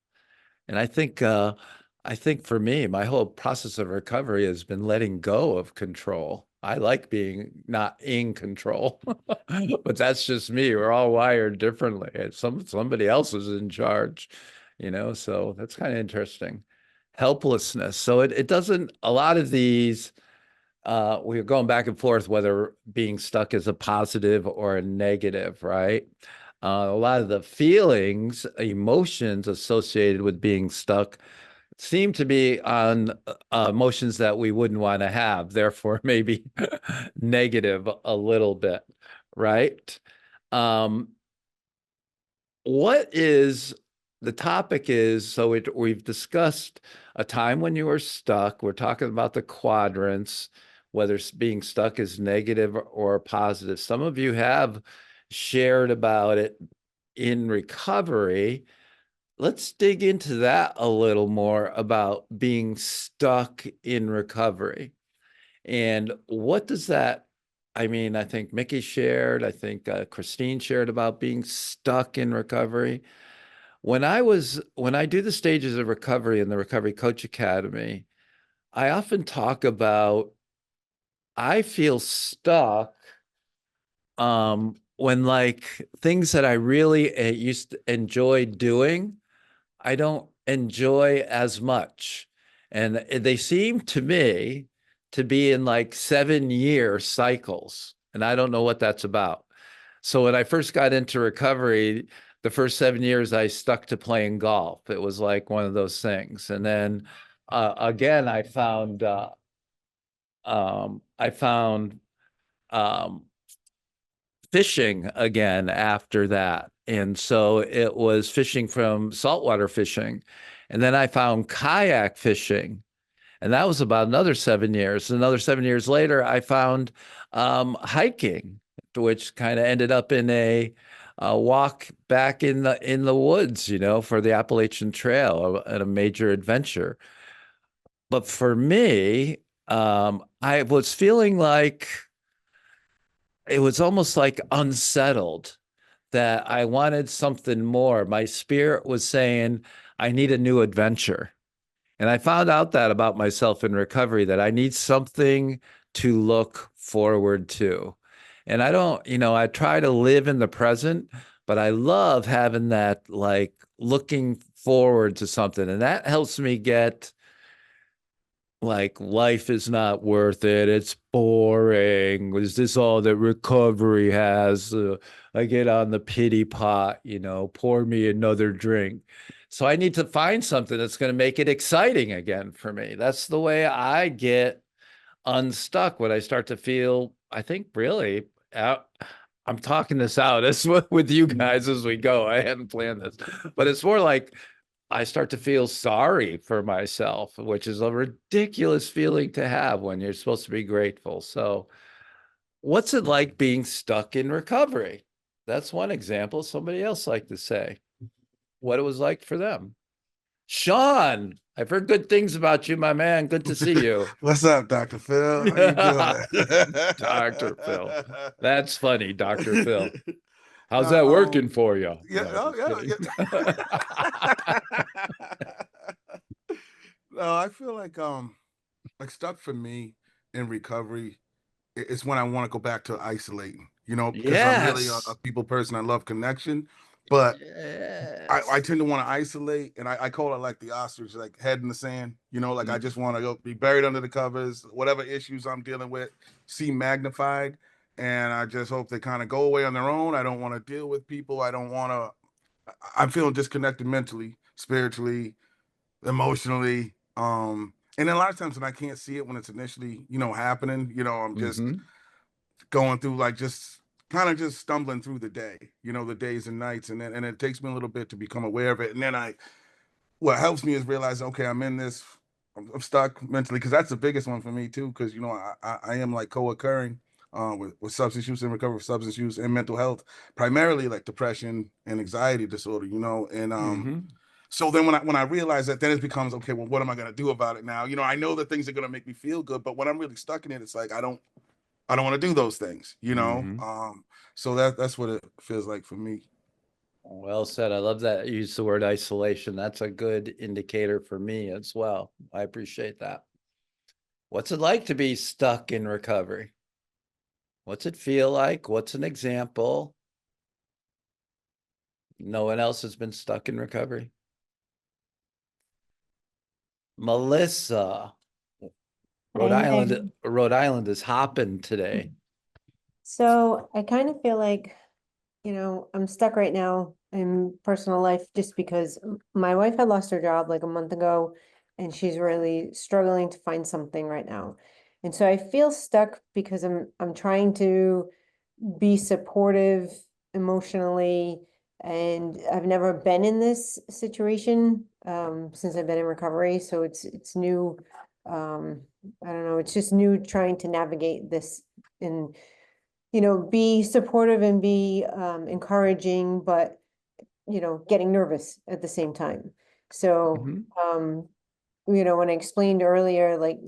And I think for me, my whole process of recovery has been letting go of control. I like being not in control, but that's just me. We're all wired differently. Somebody else is in charge, you know, so that's kind of interesting. Helplessness. So it doesn't, a lot of these, we're going back and forth whether being stuck is a positive or a negative, right? A lot of the feelings, emotions associated with being stuck seem to be on emotions that we wouldn't want to have, therefore maybe negative a little bit, right? What is the topic is, so we've discussed a time when you were stuck. We're talking about the quadrants, whether being stuck is negative or positive. Some of you have shared about it in recovery. Let's dig into that a little more about being stuck in recovery. And what does that, I mean, I think Mickey shared, I think Christine shared about being stuck in recovery. When I do the stages of recovery in the Recovery Coach Academy, I often talk about, I feel stuck when like things that I really used to enjoy doing, I don't enjoy as much. And they seem to me to be in like 7-year cycles. And I don't know what that's about. So when I first got into recovery, the first 7 years I stuck to playing golf. It was like one of those things. And then again, I found um, fishing again after that. And so it was fishing from saltwater fishing. And then I found kayak fishing. And that was about another 7 years. Another 7 years later, I found hiking, which kind of ended up in a walk back in the woods, you know, for the Appalachian Trail, and a major adventure. But for me, I was feeling like it was almost like unsettled, that I wanted something more. My spirit was saying, I need a new adventure. And I found out that about myself in recovery, that I need something to look forward to. And I don't, you know, I try to live in the present, but I love having that like looking forward to something. And that helps me get like, life is not worth it. It's boring. Is this all that recovery has? I get on the pity pot, you know, pour me another drink. So I need to find something that's going to make it exciting again for me. That's the way I get unstuck, when I start to feel, I think really out. I'm talking this out as with you guys as we go. I hadn't planned this, but it's more like I start to feel sorry for myself, which is a ridiculous feeling to have when you're supposed to be grateful. So, what's it like being stuck in recovery? That's one example. Somebody else like to say what it was like for them. Sean, I've heard good things about you, my man. Good to see you. What's up, Dr. Phil? How you doing? Dr. Phil. That's funny, Dr. Phil. How's No, that working for you? Yeah, No, oh, just yeah, No, I feel like stuck for me in recovery, it's when I want to go back to isolating, you know, because I'm really a Yes. people person. I love connection, but I Yes. tend to want to isolate, and I call it like the ostrich, like head in the sand, you know, like I Mm. just want to go be buried under the covers, whatever issues I'm dealing with, see magnified. And I just hope they kind of go away on their own. I don't want to deal with people. I don't want to, I'm feeling disconnected mentally, spiritually, emotionally. And then a lot of times when I can't see it when it's initially, you know, happening, you know, I'm just Mhm. going through like just kind of just stumbling through the day, you know, the days and nights. And it takes me a little bit to become aware of it. And then what helps me is realize, okay, I'm in this, I'm stuck mentally, because that's the biggest one for me too. Because, you know, I am like co-occurring with substance use and recovery for substance use and mental health, primarily like depression and anxiety disorder, you know, and Mhm. so then when I realize that, then it becomes, okay, well, what am I going to do about it now? You know, I know that things are going to make me feel good, but when I'm really stuck in it, it's like, I don't want to do those things, you know? Mhm. So that's what it feels like for me. Well said. I love that you use the word isolation. That's a good indicator for me as well. I appreciate that. What's it like to be stuck in recovery? What's it feel like? What's an example? No one else has been stuck in recovery? Melissa, Hey. Rhode Island is hopping today. So I kind of feel like, I'm stuck right now in personal life just because my wife had lost her job like a month ago and she's really struggling to find something right now. And so I feel stuck because I'm trying to be supportive emotionally, and I've never been in this situation since I've been in recovery, so it's new. I don't know, it's just new trying to navigate this. And be supportive and be encouraging, but getting nervous at the same time. So, when I explained earlier, like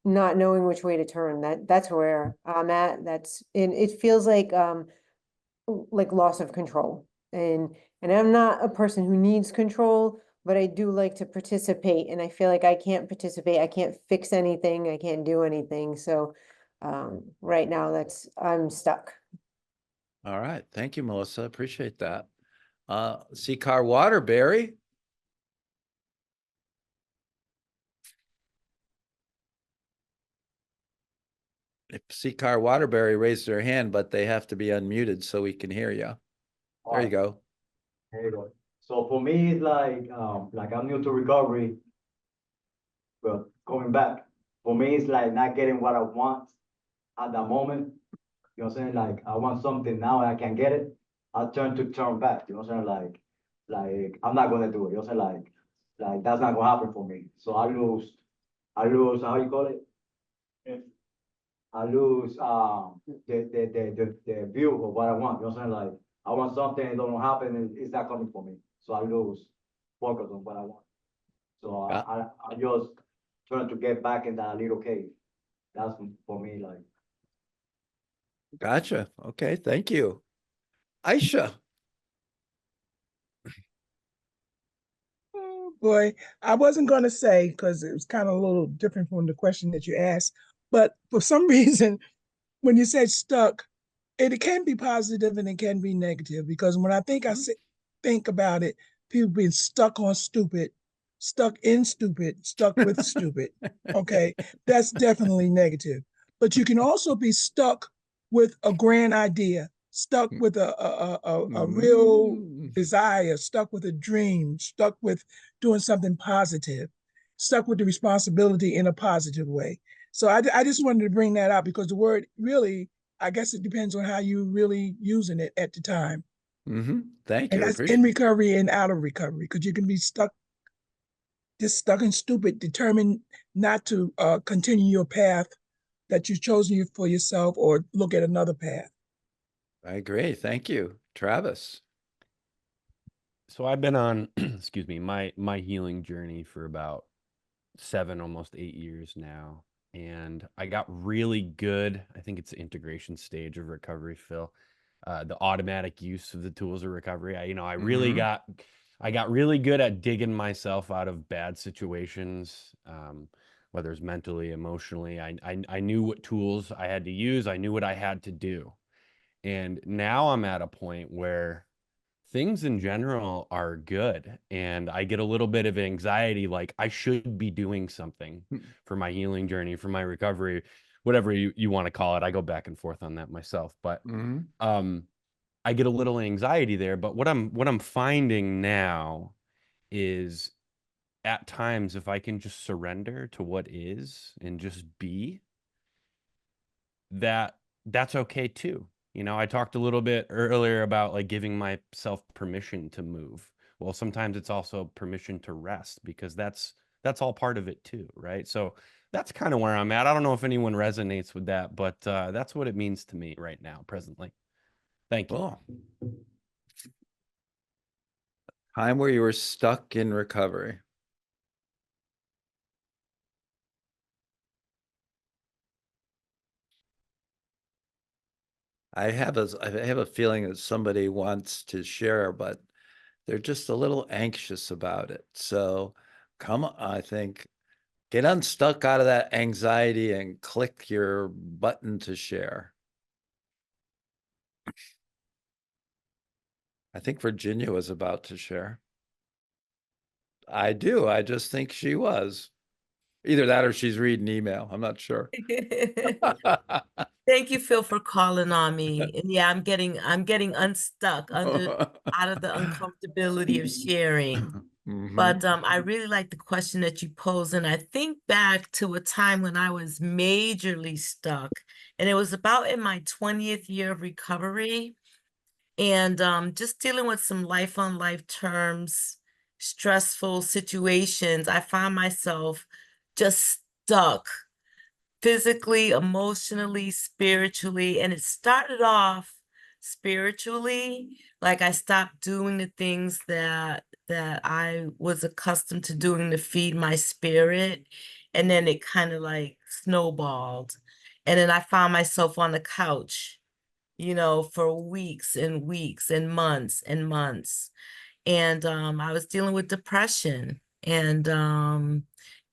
not knowing which way to turn, that's where I'm at. And it feels like loss of control. And I'm not a person who needs control, but I do like to participate. And I feel like I can't participate. I can't fix anything. I can't do anything. So right now I'm stuck. All right. Thank you, Melissa. Appreciate that. CCAR Waterbury. If CCAR Waterbury raised their hand, but they have to be unmuted so we can hear you. There you go. There you go. So for me, it's like I'm new to recovery, but going back, for me, it's like not getting what I want at that moment. You know what I'm saying? Like I want something now and I can get it. I turn back. You know what I'm saying? Like I'm not gonna do it. You know what I'm saying? Like that's not gonna happen for me. So I lose how you call it? I lose the view of what I want. You know what I'm saying? Like I want something, it don't happen, and it's not coming for me. So I lose focus on what I want. So I just trying to get back in that little cave. That's for me, like. Gotcha. Okay, thank you. Aisha. Oh boy, I wasn't going to say because it was kind of a little different from the question that you asked, but for some reason, when you said stuck, it can be positive and it can be negative because when I think about it, people being stuck on stupid, stuck in stupid, stuck with stupid. Okay, that's definitely negative. But you can also be stuck with a grand idea, stuck with a real desire, stuck with a dream, stuck with doing something positive, stuck with the responsibility in a positive way. So I just wanted to bring that out because the word really, I guess it depends on how you really using it at the time. Thank And you. that's in recovery and out of recovery because you can be stuck and stupid, determined not to continue your path that you've chosen for yourself or look at another path. I agree. Thank you. Travis. So I've been on, excuse me, my healing journey for about 7, almost 8 years now. And I got really good. I think it's the integration stage of recovery, Phil. The automatic use of the tools of recovery. I really got really good at digging myself out of bad situations, whether it's mentally, emotionally. I knew what tools I had to use. I knew what I had to do. And now I'm at a point where things in general are good. And I get a little bit of anxiety, like I should be doing something for my healing journey, for my recovery, whatever you want to call it. I go back and forth on that myself. But I get a little anxiety there. But what I'm finding now is at times, if I can just surrender to what is and just be, that's okay too. I talked a little bit earlier about like giving myself permission to move. Well, sometimes it's also permission to rest because that's all part of it too, right? So that's kind of where I'm at. I don't know if anyone resonates with that, but that's what it means to me right now, presently. Thank you. Cool. Time where you were stuck in recovery. I have a feeling that somebody wants to share, but they're just a little anxious about it. So come on, I think, get unstuck out of that anxiety and click your button to share. I think Virginia was about to share. I do. I just think she was. Either that or she's reading email. I'm not sure. Thank you, Phil, for calling on me. And yeah, I'm getting unstuck out of the uncomfortability of sharing. But I really like the question that you posed, and I think back to a time when I was majorly stuck, and it was about in my 20th year of recovery, and just dealing with some life on life terms, stressful situations. I found myself just stuck physically, emotionally, spiritually. And it started off spiritually. Like I stopped doing the things that I was accustomed to doing to feed my spirit. And then it kind of like snowballed. And then I found myself on the couch, for weeks and weeks and months. And I was dealing with depression. And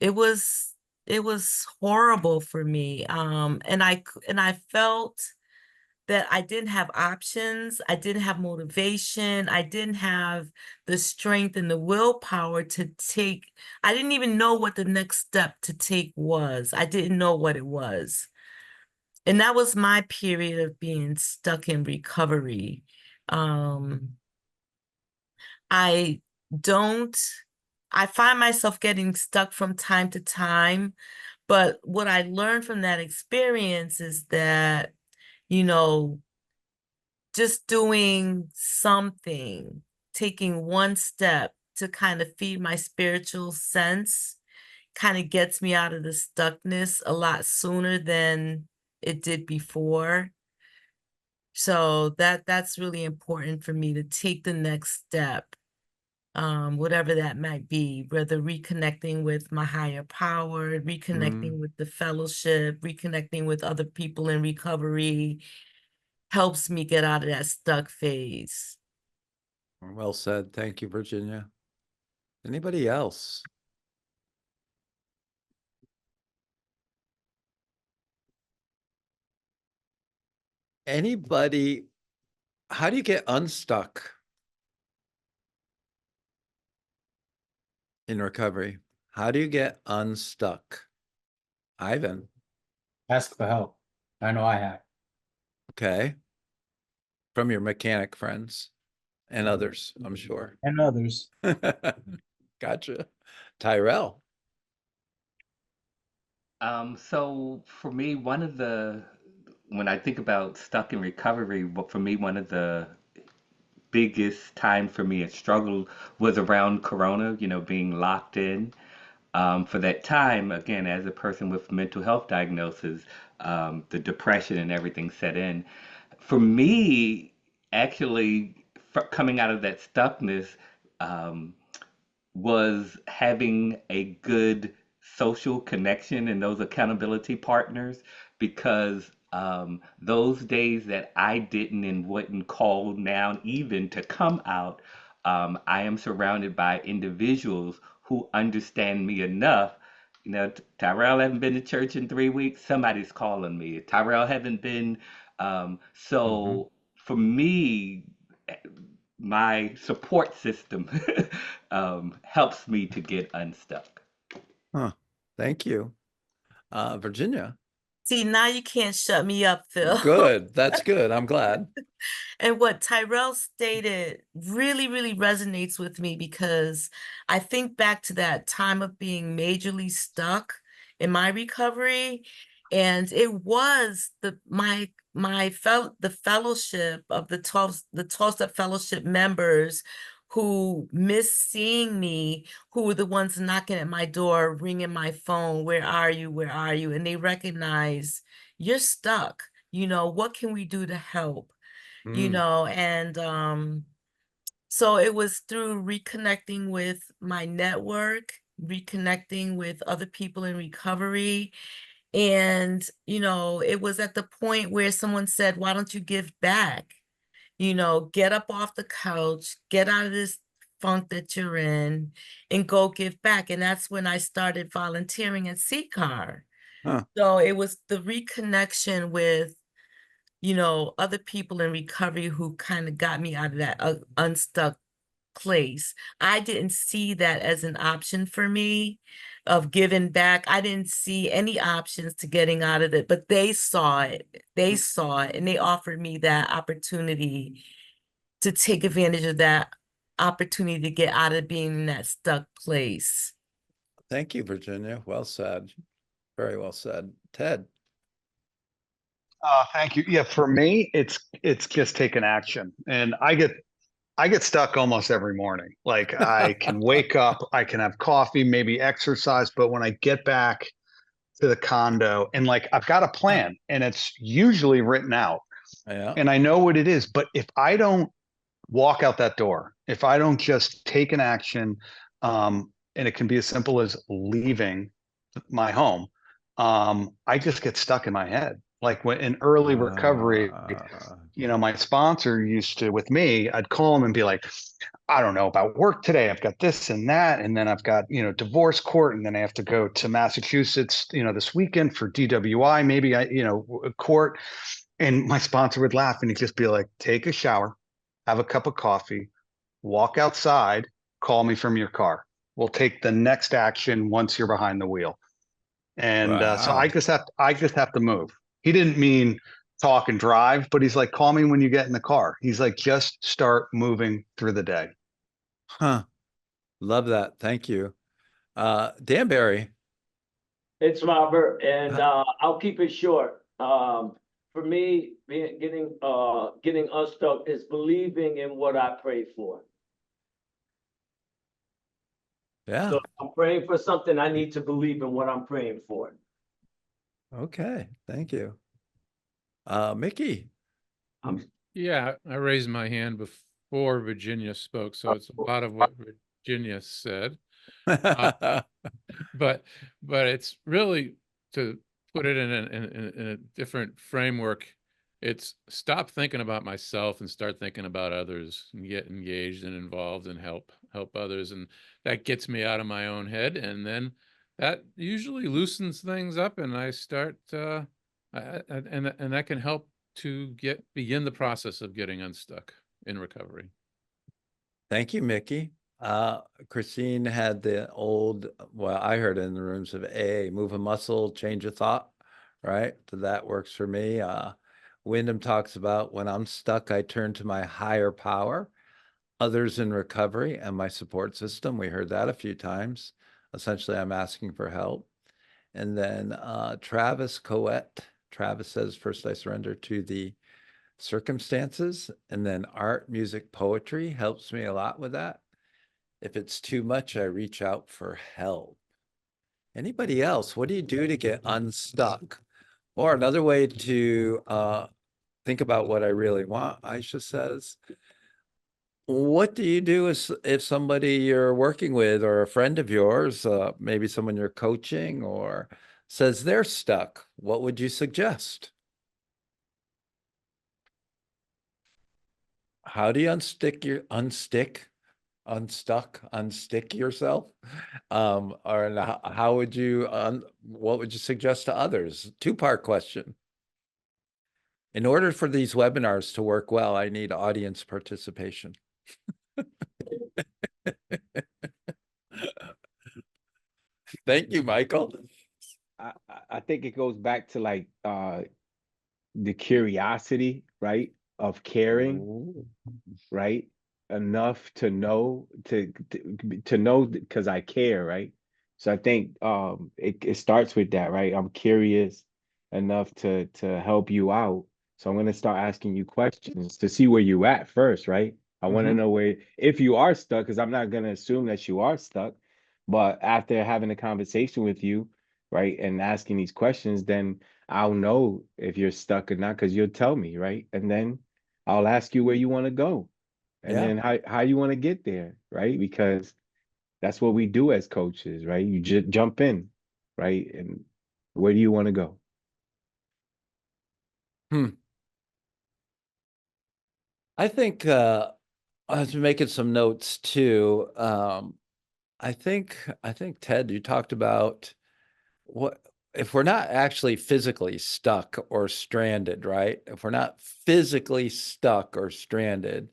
it was it was horrible for me. And I felt that I didn't have options. I didn't have motivation. I didn't have the strength and the willpower to take. I didn't even know what the next step to take was. I didn't know what it was. And that was my period of being stuck in recovery. Um, I don't, I find myself getting stuck from time to time. But what I learned from that experience is that, you know, just doing something, taking one step to kind of feed my spiritual sense kind of gets me out of the stuckness a lot sooner than it did before. So that's really important for me to take the next step, whatever that might be, whether reconnecting with my higher power, reconnecting with the fellowship, reconnecting with other people in recovery, helps me get out of that stuck phase. Well said. Thank you, Virginia. Anybody else? Anybody, how do you get unstuck in recovery? How do you get unstuck? Ivan. Ask for help. I know I have. Okay. From your mechanic friends and others, I'm sure. And others. Gotcha. Tyrell. So for me, when I think about stuck in recovery, for me, one of the biggest time for me, a struggle was around Corona, being locked in. For that time, again, as a person with mental health diagnosis, the depression and everything set in. For me, actually, coming out of that stuckness, um, was having a good social connection and those accountability partners because those days that I didn't and wouldn't call now even to come out, I am surrounded by individuals who understand me enough. Tyrell haven't been to church in 3 weeks. Somebody's calling me. Tyrell haven't been. So for me, my support system helps me to get unstuck. Huh. Thank you. Virginia. See, now you can't shut me up, Phil. Good. That's good. I'm glad. And what Tyrell stated really, really resonates with me because I think back to that time of being majorly stuck in my recovery. And it was the fellowship of the 12-step fellowship members who missed seeing me, who were the ones knocking at my door, ringing my phone, where are you? Where are you? And they recognize you're stuck. What can we do to help? And so it was through reconnecting with my network, reconnecting with other people in recovery. And, it was at the point where someone said, why don't you give back? Get up off the couch, get out of this funk that you're in, and go give back. And that's when I started volunteering at CCAR. Huh. So it was the reconnection with other people in recovery who kind of got me out of that unstuck place. I didn't see that as an option for me of giving back. I didn't see any options to getting out of it, but they saw it. They saw it, and they offered me that opportunity to take advantage of that opportunity to get out of being in that stuck place. Thank you, Virginia. Well said. Very well said. Ted. Thank you. Yeah, for me, it's just taking action, and I get stuck almost every morning. Like I can wake up, I can have coffee, maybe exercise, but when I get back to the condo, and like I've got a plan, and it's usually written out, Yeah. and I know what it is. But if I don't walk out that door, if I don't just take an action, and it can be as simple as leaving my home, I just get stuck in my head. Like when in early recovery, my sponsor used to, with me, I'd call him and be like, I don't know about work today. I've got this and that. And then I've got, divorce court. And then I have to go to Massachusetts, this weekend for DWI, maybe court. And my sponsor would laugh and he'd just be like, take a shower, have a cup of coffee, walk outside, call me from your car. We'll take the next action once you're behind the wheel. And so I just have to move. He didn't mean talk and drive, but he's like, call me when you get in the car. He's like, just start moving through the day. Huh. Love that. Thank you. Danbury. It's Robert, and I'll keep it short. For me, getting unstuck is believing in what I pray for. Yeah. So if I'm praying for something, I need to believe in what I'm praying for. Okay. Thank you. Mickey. Yeah, I raised my hand before Virginia spoke, so it's a lot of what Virginia said. But it's really, to put it in a different framework, it's stop thinking about myself and start thinking about others and get engaged and involved and help others. And that gets me out of my own head. And then that usually loosens things up and I start, and that can help to begin the process of getting unstuck in recovery. Thank you, Mickey. Christine had the old, well, I heard it in the rooms of AA, move a muscle, change a thought, right? So that works for me. Wyndham talks about when I'm stuck, I turn to my higher power, others in recovery, and my support system. We heard that a few times. Essentially, I'm asking for help. And then Travis says, first I surrender to the circumstances, and then art, music, poetry helps me a lot with that. If it's too much, I reach out for help. Anybody else? What do you do to get unstuck? Or another way to think about what I really want, Aisha says, what do you do if somebody you're working with or a friend of yours, maybe someone you're coaching, or says they're stuck? What would you suggest? How do you unstick yourself? Or how would you, what would you suggest to others? Two-part question. In order for these webinars to work well, I need audience participation. Thank you, Michael. I think it goes back to like the curiosity, right, of caring, right, enough to know to know because I care, right. So I think it starts with that, right. I'm curious enough to help you out, so I'm going to start asking you questions to see where you at first, right. I want to know where, if you are stuck, because I'm not going to assume that you are stuck, but after having a conversation with you, right, and asking these questions, then I'll know if you're stuck or not, because you'll tell me, right? And then I'll ask you where you want to go, and then how you want to get there, right? Because that's what we do as coaches, right? You just jump in, right? And where do you want to go? I think I was making some notes too. I think Ted, you talked about what if we're not actually physically stuck or stranded, right? If we're not physically stuck or stranded,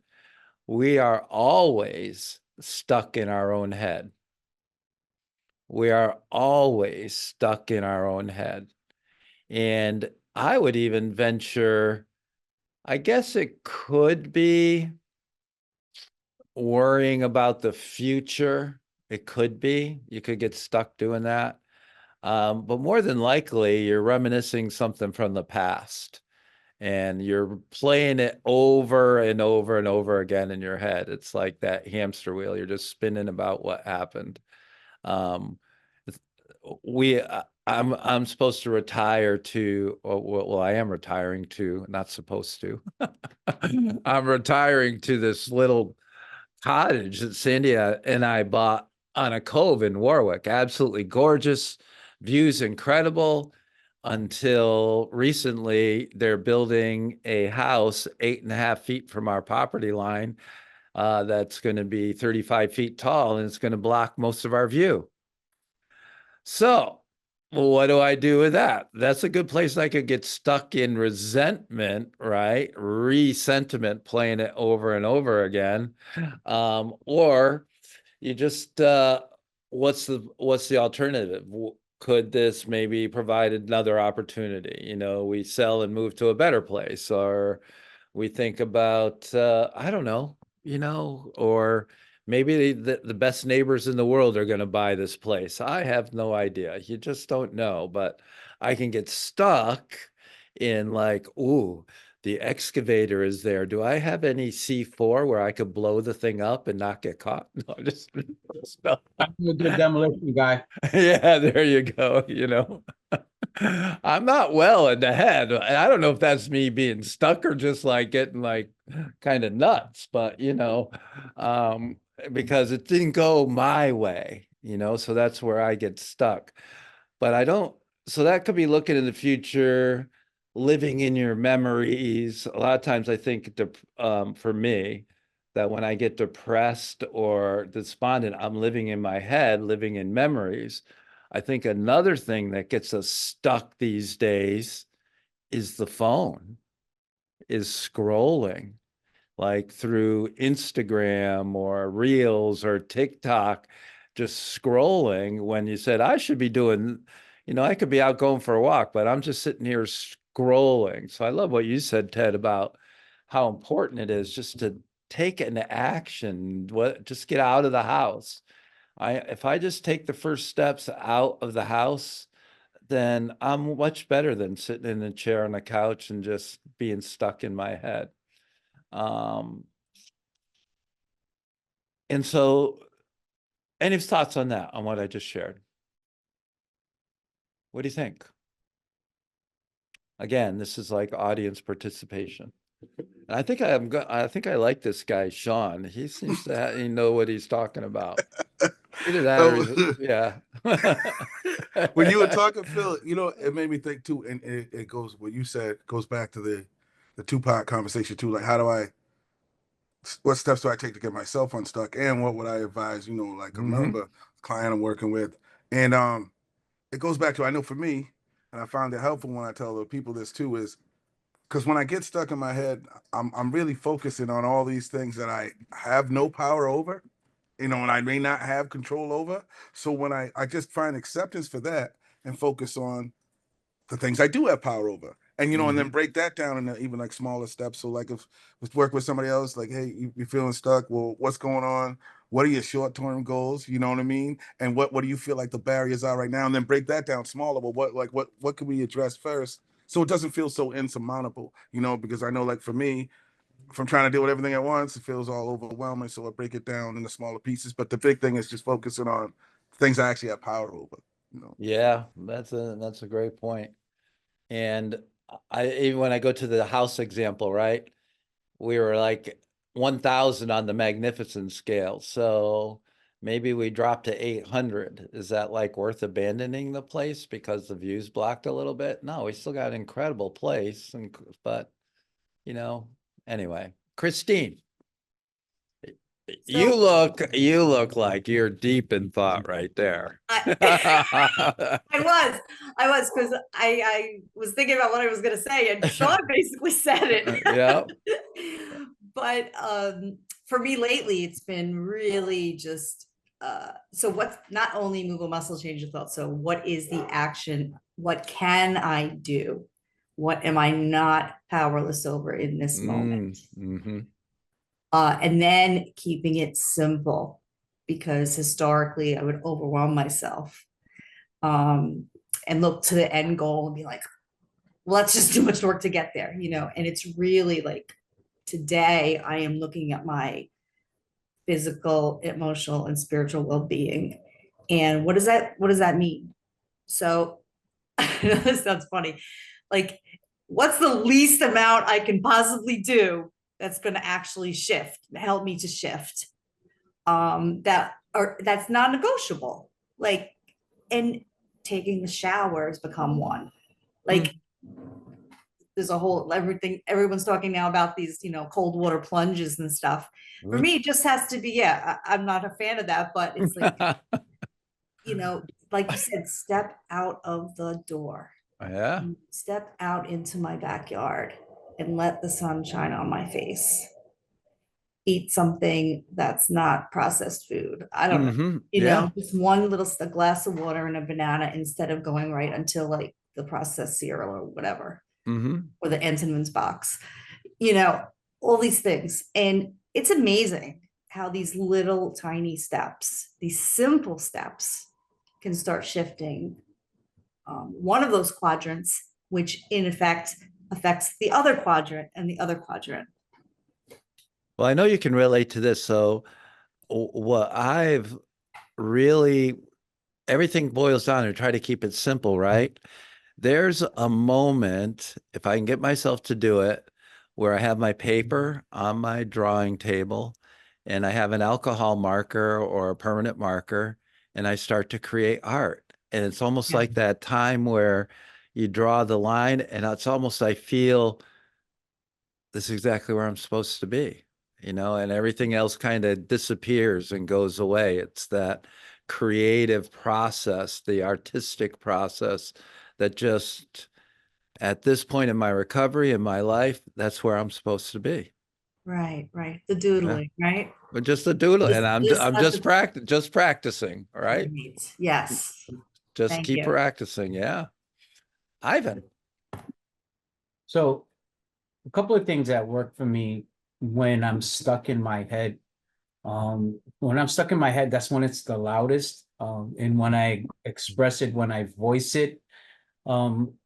we are always stuck in our own head. We are always stuck in our own head. And I would even venture, I guess it could be worrying about the future. It could be, you could get stuck doing that. But more than likely, you're reminiscing something from the past and you're playing it over and over and over again in your head. It's like that hamster wheel. You're just spinning about what happened. I'm supposed to retire to, well, I am retiring to, not supposed to. I'm retiring to this little cottage that Sandy and I bought on a cove in Warwick. Absolutely gorgeous, views incredible. Until recently, they're building a house 8.5 feet from our property line that's going to be 35 feet tall, and it's going to block most of our view. So, well, what do I do with that? That's a good place I could get stuck in resentment, right? Resentiment, playing it over and over again. Or you just what's the alternative? Could this maybe provide another opportunity? You know, we sell and move to a better place, or we think about I don't know, you know, or maybe the best neighbors in the world are going to buy this place. I have no idea. You just don't know. But I can get stuck in like, ooh, the excavator is there. Do I have any C4 where I could blow the thing up and not get caught? No, just no. I'm a good demolition guy. Yeah, there you go. You know, I'm not well in the head. I don't know if that's me being stuck or just like getting like kind of nuts, but you know, because it didn't go my way, you know, so that's where I get stuck. But I don't, so that could be looking in the future, living in your memories. A lot of times I think for me, that when I get depressed or despondent, I'm living in my head, living in memories. I think another thing that gets us stuck these days is the phone, is scrolling like through Instagram or Reels or TikTok, just scrolling when you said, I should be doing, you know, I could be out going for a walk, but I'm just sitting here scrolling. So I love what you said, Ted, about how important it is just to take an action, just get out of the house. If I just take the first steps out of the house, then I'm much better than sitting in a chair on a couch and just being stuck in my head. And so, any thoughts on that, on what I just shared? What do you think? Again, this is like audience participation. And I think I think I like this guy, Sean. He seems to he know what he's talking about. Either that or yeah. When you were talking, Phil, you know, it made me think too, and it goes what you said goes back to the two-part conversation too. Like, what steps do I take to get myself unstuck, and what would I advise? You know, like a client I'm working with, and it goes back to, I know for me, and I found it helpful when I tell the people this too, is because when I get stuck in my head, I'm really focusing on all these things that I have no power over, you know, and I may not have control over. So when I just find acceptance for that and focus on the things I do have power over. And, you know, and then break that down into even like smaller steps. So like if work with somebody else, like, hey, you're feeling stuck. Well, what's going on? What are your short-term goals? You know what I mean? And what do you feel like the barriers are right now? And then break that down smaller. Well, what can we address first? So it doesn't feel so insurmountable, you know, because I know like for me, if I'm trying to deal with everything at once, it feels all overwhelming. So I break it down into smaller pieces. But the big thing is just focusing on things I actually have power over, you know. Yeah, that's a great point. And even when I go to the house example, right? We were like 1,000 on the magnificent scale. So maybe we dropped to 800. Is that like worth abandoning the place because the view's blocked a little bit? No, we still got an incredible place. But, you know, anyway, Christine, you look like you're deep in thought right there. I was, because I was thinking about what I was going to say, and Sean basically said it. Yeah. But for me lately, it's been really just, so what's not only move a muscle, change of thought. So what is the action? What can I do? What am I not powerless over in this moment? And then keeping it simple, because historically I would overwhelm myself and look to the end goal and be like, well, that's just too much work to get there, you know. And it's really like, today I am looking at my physical, emotional, and spiritual well-being. And what does that mean? So This sounds funny. Like, what's the least amount I can possibly do that's going to actually help me to shift? That's non-negotiable. Like, and taking the shower has become one. Like, there's a whole everyone's talking now about these, cold water plunges and stuff. For me, it just has to be, I'm not a fan of that, but it's like, like you said, step out of the door. Yeah. Step out into my backyard and let the sun shine on my face. Eat something that's not processed food. I don't know, Yeah. just one little a glass of water and a banana instead of going right until like the processed cereal or whatever, or the Entenmann's box, all these things. And it's amazing how these little tiny steps, these simple steps, can start shifting one of those quadrants, which in effect affects the other quadrant and the other quadrant. Well, I know you can relate to this. So what I've really, everything boils down to try to keep it simple, right? There's a moment, if I can get myself to do it, where I have my paper on my drawing table and I have an alcohol marker or a permanent marker and I start to create art. And it's almost like that time where you draw the line and it's almost, I feel this is exactly where I'm supposed to be, and everything else kind of disappears and goes away. It's that creative process, the artistic process that just at this point in my recovery in my life, that's where I'm supposed to be. Right. The doodling, right? But just the doodle, and I'm just practicing, all right? Right. Yes. Just Thank keep you. practicing, yeah. Ivan. So a couple of things that work for me when I'm stuck in my head. When I'm stuck in my head, that's when it's the loudest. And when I express it, when I voice it,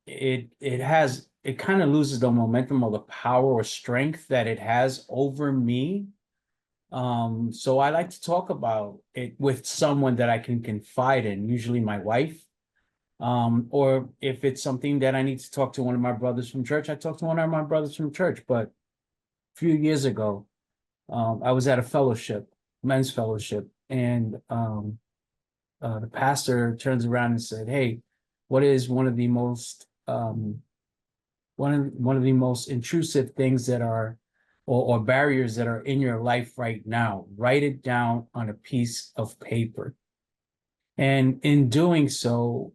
it kind of loses the momentum or the power or strength that it has over me. So I like to talk about it with someone that I can confide in, usually my wife. Or if it's something that I need to talk to one of my brothers from church, I talk to one of my brothers from church. But a few years ago, I was at a fellowship, men's fellowship, and the pastor turns around and said, "Hey, what is one of the most intrusive things that are or barriers that are in your life right now? Write it down on a piece of paper." And in doing so,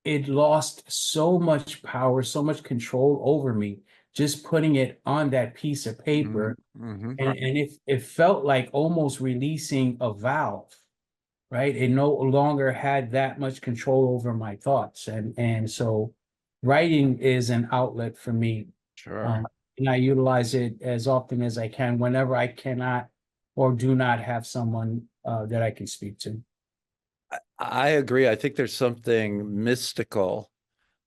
it lost so much power, so much control over me, just putting it on that piece of paper. And it felt like almost releasing a valve, right? It no longer had that much control over my thoughts. And so writing is an outlet for me. Sure. And I utilize it as often as I can, whenever I cannot or do not have someone that I can speak to. I agree. I think there's something mystical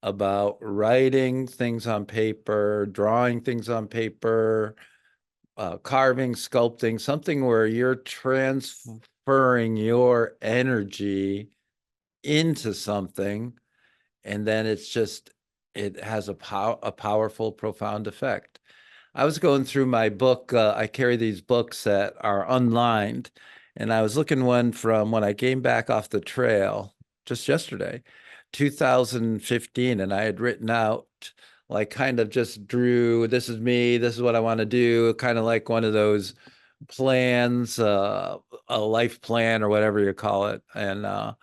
about writing things on paper, drawing things on paper, carving, sculpting, something where you're transferring your energy into something, and then it has a powerful, profound effect. I was going through my book. I carry these books that are unlined, and I was looking one from when I came back off the trail just yesterday, 2015, and I had written out, like, kind of just drew, this is me, this is what I want to do, kind of like one of those plans, a life plan or whatever you call it. And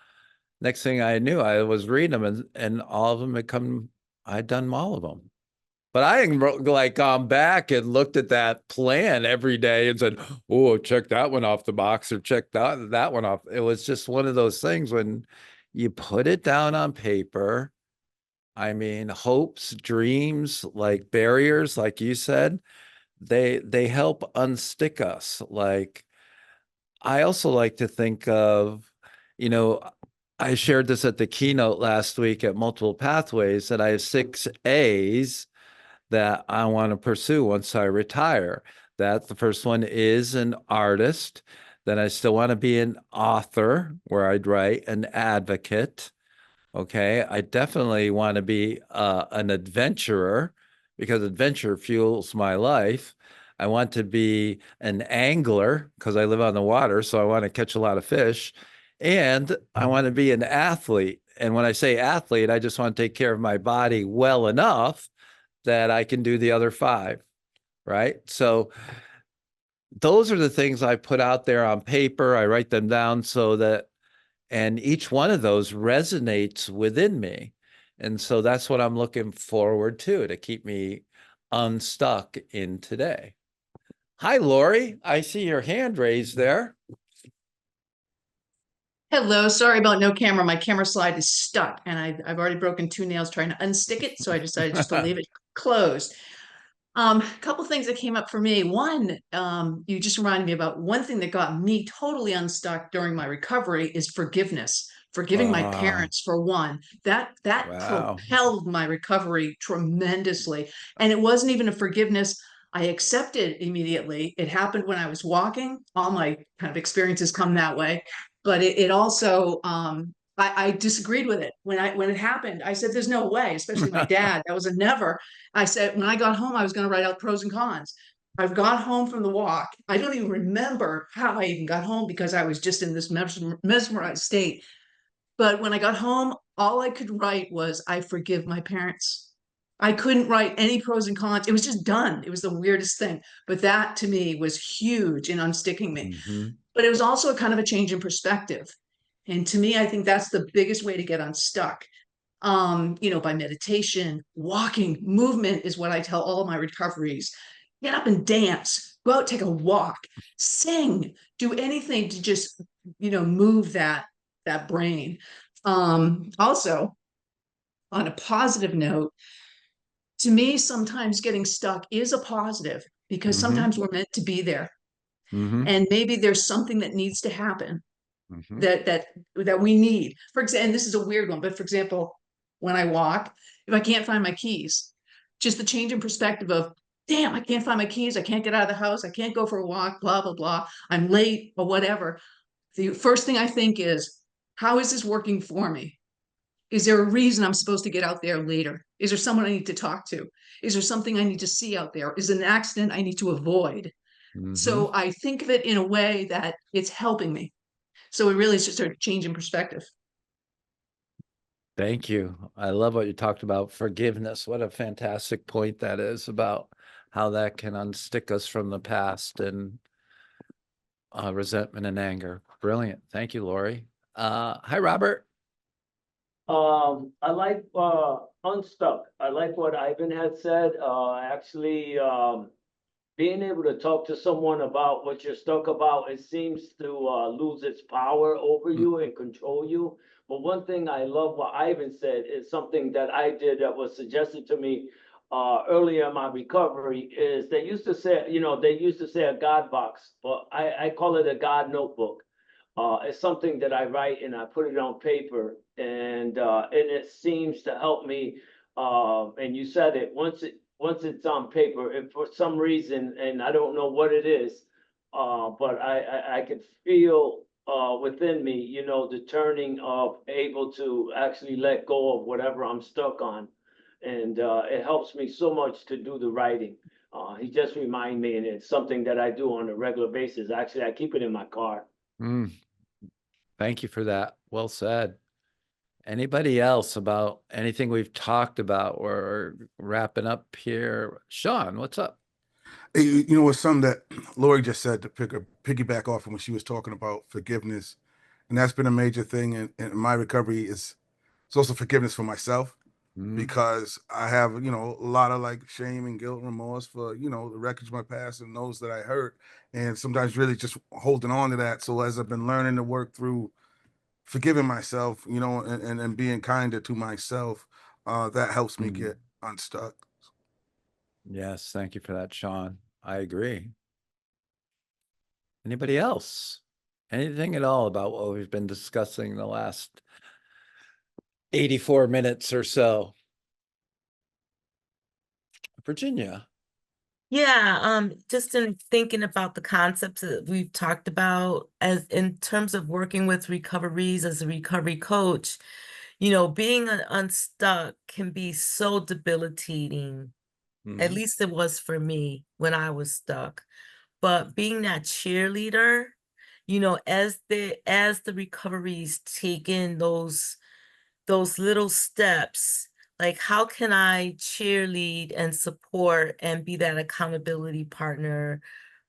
next thing I knew, I was reading them, and all of them I'd done all of them. But I hadn't gone back and looked at that plan every day and said, "Oh, check that one off the box," or check that one off. It was just one of those things when you put it down on paper. I mean, hopes, dreams, like barriers, like you said, they help unstick us. Like, I also like to think of, I shared this at the keynote last week at Multiple Pathways, that I have 6 A's that I want to pursue once I retire. That the first one is an artist. Then I still want to be an author, where I'd write, an advocate, Okay, I definitely want to be an adventurer because adventure fuels my life. I want to be an angler because I live on the water, so I want to catch a lot of fish. And I want to be an athlete. And when I say athlete, I just want to take care of my body well enough that I can do the other five, right? So those are the things I put out there on paper. I write them down so that, and each one of those resonates within me. And so that's what I'm looking forward to keep me unstuck in today. Hi, Lori. I see your hand raised there. Hello, sorry about no camera. My camera slide is stuck and I've already broken 2 nails trying to unstick it. So I decided just to leave it closed. A couple things that came up for me. One, you just reminded me about one thing that got me totally unstuck during my recovery is forgiveness. Forgiving my parents for one. That Wow. propelled my recovery tremendously. And it wasn't even a forgiveness I accepted immediately. It happened when I was walking. All my kind of experiences come that way. But it also I disagreed with it when it happened. I said, "There's no way," especially my dad. That was a never. I said, when I got home, I was going to write out pros and cons. I've got home from the walk. I don't even remember how I even got home because I was just in this mesmerized state. But when I got home, all I could write was, "I forgive my parents." I couldn't write any pros and cons. It was just done. It was the weirdest thing. But that to me was huge in unsticking me. But it was also a kind of a change in perspective. And to me, I think that's the biggest way to get unstuck. By meditation, walking, movement is what I tell all of my recoveries. Get up and dance, go out, take a walk, sing, do anything to just, move that brain. Also, on a positive note, to me, sometimes getting stuck is a positive because sometimes we're meant to be there. And maybe there's something that needs to happen that we need. For example, and this is a weird one, but for example, when I walk, if I can't find my keys, just the change in perspective of, damn, I can't find my keys, I can't get out of the house, I can't go for a walk, blah, blah, blah, I'm late or whatever. The first thing I think is, how is this working for me? Is there a reason I'm supposed to get out there later? Is there someone I need to talk to? Is there something I need to see out there? Is it an accident I need to avoid? So I think of it in a way that it's helping me. So it really is just a change in perspective. Thank you. I love what you talked about forgiveness. What a fantastic point that is about how that can unstick us from the past and resentment and anger. Brilliant. Thank you, Lori. Hi, Robert. I like unstuck. I like what Ivan had said. Actually, being able to talk to someone about what you're stuck about, it seems to lose its power over you and control you. But one thing I love what Ivan said is something that I did that was suggested to me earlier in my recovery is they used to say, a God box, but I call it a God notebook. It's something that I write and I put it on paper, and it seems to help me. And you said it once it's on paper, if for some reason, and I don't know what it is, but I can feel within me, the turning of able to actually let go of whatever I'm stuck on, and it helps me so much to do the writing. He just reminded me, and it's something that I do on a regular basis. Actually, I keep it in my car. Thank you for that. Well said. Anybody else about anything we've talked about or wrapping up here? Sean, what's up? Hey, it's something that Lori just said to piggyback off of when she was talking about forgiveness. And that's been a major thing in my recovery it's also forgiveness for myself because I have, a lot of like shame and guilt and remorse for, the wreckage of my past and those that I hurt. And sometimes really just holding on to that. So as I've been learning to work through forgiving myself, and being kinder to myself, that helps me get unstuck. Yes, thank you for that, Sean. I agree. Anybody else? Anything at all about what we've been discussing the last 84 minutes or so? Virginia. Yeah, just in thinking about the concepts that we've talked about as in terms of working with recoveries as a recovery coach, being unstuck can be so debilitating. At least it was for me when I was stuck. But being that cheerleader, as the recovery's taken those little steps, like how can I cheerlead and support and be that accountability partner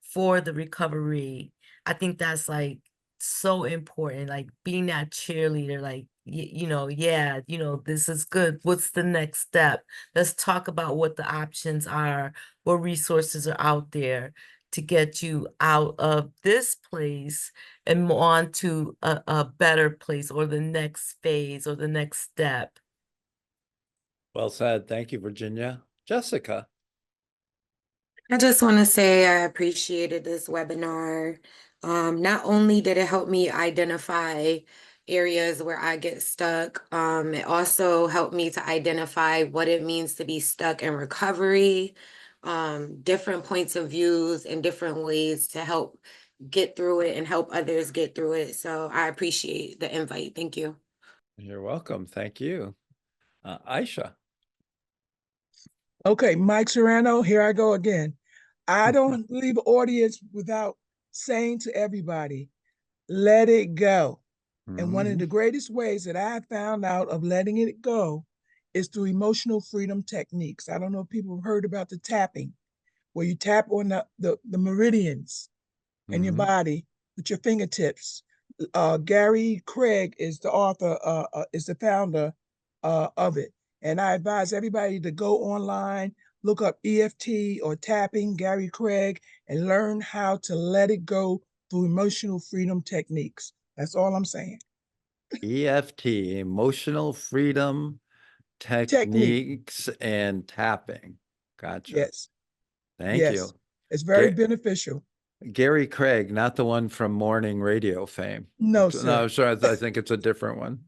for the recovery? I think that's like so important, like being that cheerleader, like yeah, this is good. What's the next step? Let's talk about what the options are, what resources are out there to get you out of this place and on to a better place or the next phase or the next step. Well said. Thank you, Virginia. Jessica. I just want to say I appreciated this webinar. Not only did it help me identify areas where I get stuck, it also helped me to identify what it means to be stuck in recovery, different points of views and different ways to help get through it and help others get through it. So I appreciate the invite. Thank you. You're welcome. Thank you. Aisha. Okay, Mike Serrano, here I go again. I don't leave audience without saying to everybody, let it go. And one of the greatest ways that I found out of letting it go is through emotional freedom techniques. I don't know if people have heard about the tapping, where you tap on the meridians in your body with your fingertips. Gary Craig is the author, is the founder of it. And I advise everybody to go online, look up EFT or tapping, Gary Craig, and learn how to let it go through emotional freedom techniques. That's all I'm saying. EFT, emotional freedom techniques and tapping. Gotcha. Yes. Thank you. It's very beneficial. Gary Craig, not the one from morning radio fame. No, sir. No, sure. I think it's a different one.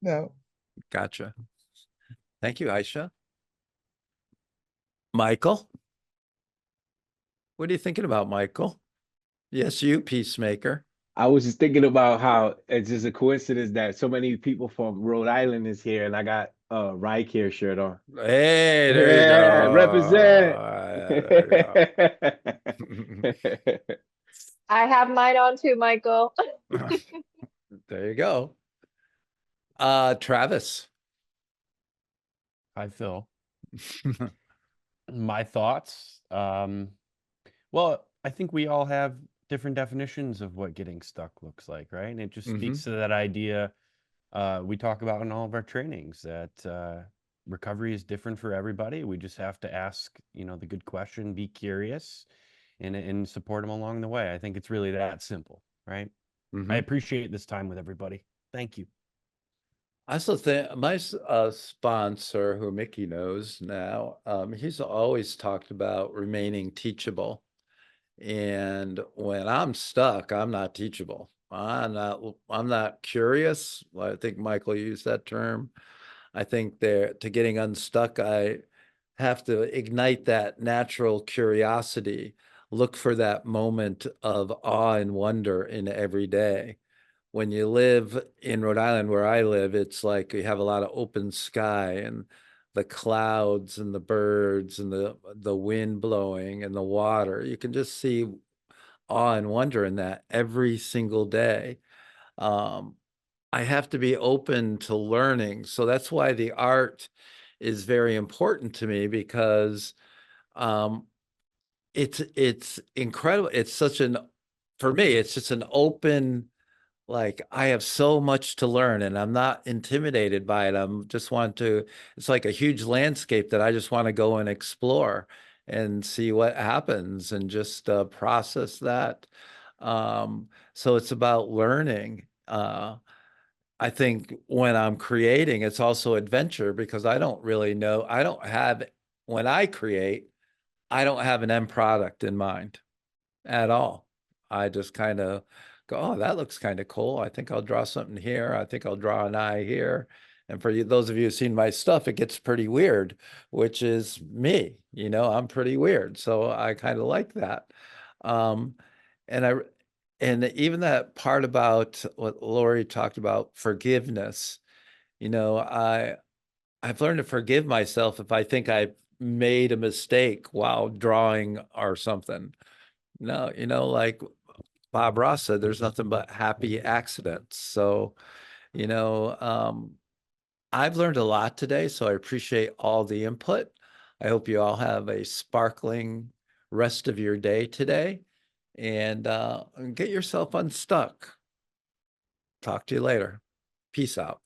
No. Gotcha. Thank you, Aisha. Michael? What are you thinking about, Michael? Yes, you, peacemaker. I was just thinking about how it's just a coincidence that so many people from Rhode Island is here, and I got a Rye Care shirt on. Hey, there you go. Represent. I have mine on too, Michael. There you go. Travis. Hi, Phil. My thoughts. Well, I think we all have different definitions of what getting stuck looks like, right? And it just speaks to that idea we talk about in all of our trainings, that recovery is different for everybody. We just have to ask, the good question, be curious, and support them along the way. I think it's really that simple, right? I appreciate this time with everybody. Thank you. I also think my sponsor, who Mickey knows now, he's always talked about remaining teachable. And when I'm stuck, I'm not teachable. I'm not curious. I think Michael used that term. I think to getting unstuck, I have to ignite that natural curiosity, look for that moment of awe and wonder in every day. When you live in Rhode Island, where I live, it's like you have a lot of open sky and the clouds and the birds and the wind blowing and the water. You can just see awe and wonder in that every single day. I have to be open to learning. So that's why the art is very important to me, because it's incredible. It's for me, it's just an open, like, I have so much to learn and I'm not intimidated by it. It's like a huge landscape that I just want to go and explore and see what happens and just process that. So it's about learning. I think when I'm creating, it's also adventure, because I don't really know. When I create, I don't have an end product in mind at all. I just kind of go, oh, that looks kind of cool. I think I'll draw something here. I think I'll draw an eye here. And for you, those of you who've seen my stuff, it gets pretty weird, which is me. I'm pretty weird. So I kind of like that. And even that part about what Lori talked about, forgiveness, You know, I've learned to forgive myself if I think I made a mistake while drawing or something. No, you know, like Bob Ross said, there's nothing but happy accidents. So, you know, I've learned a lot today, so I appreciate all the input. I hope you all have a sparkling rest of your day today, and get yourself unstuck. Talk to you later. Peace out.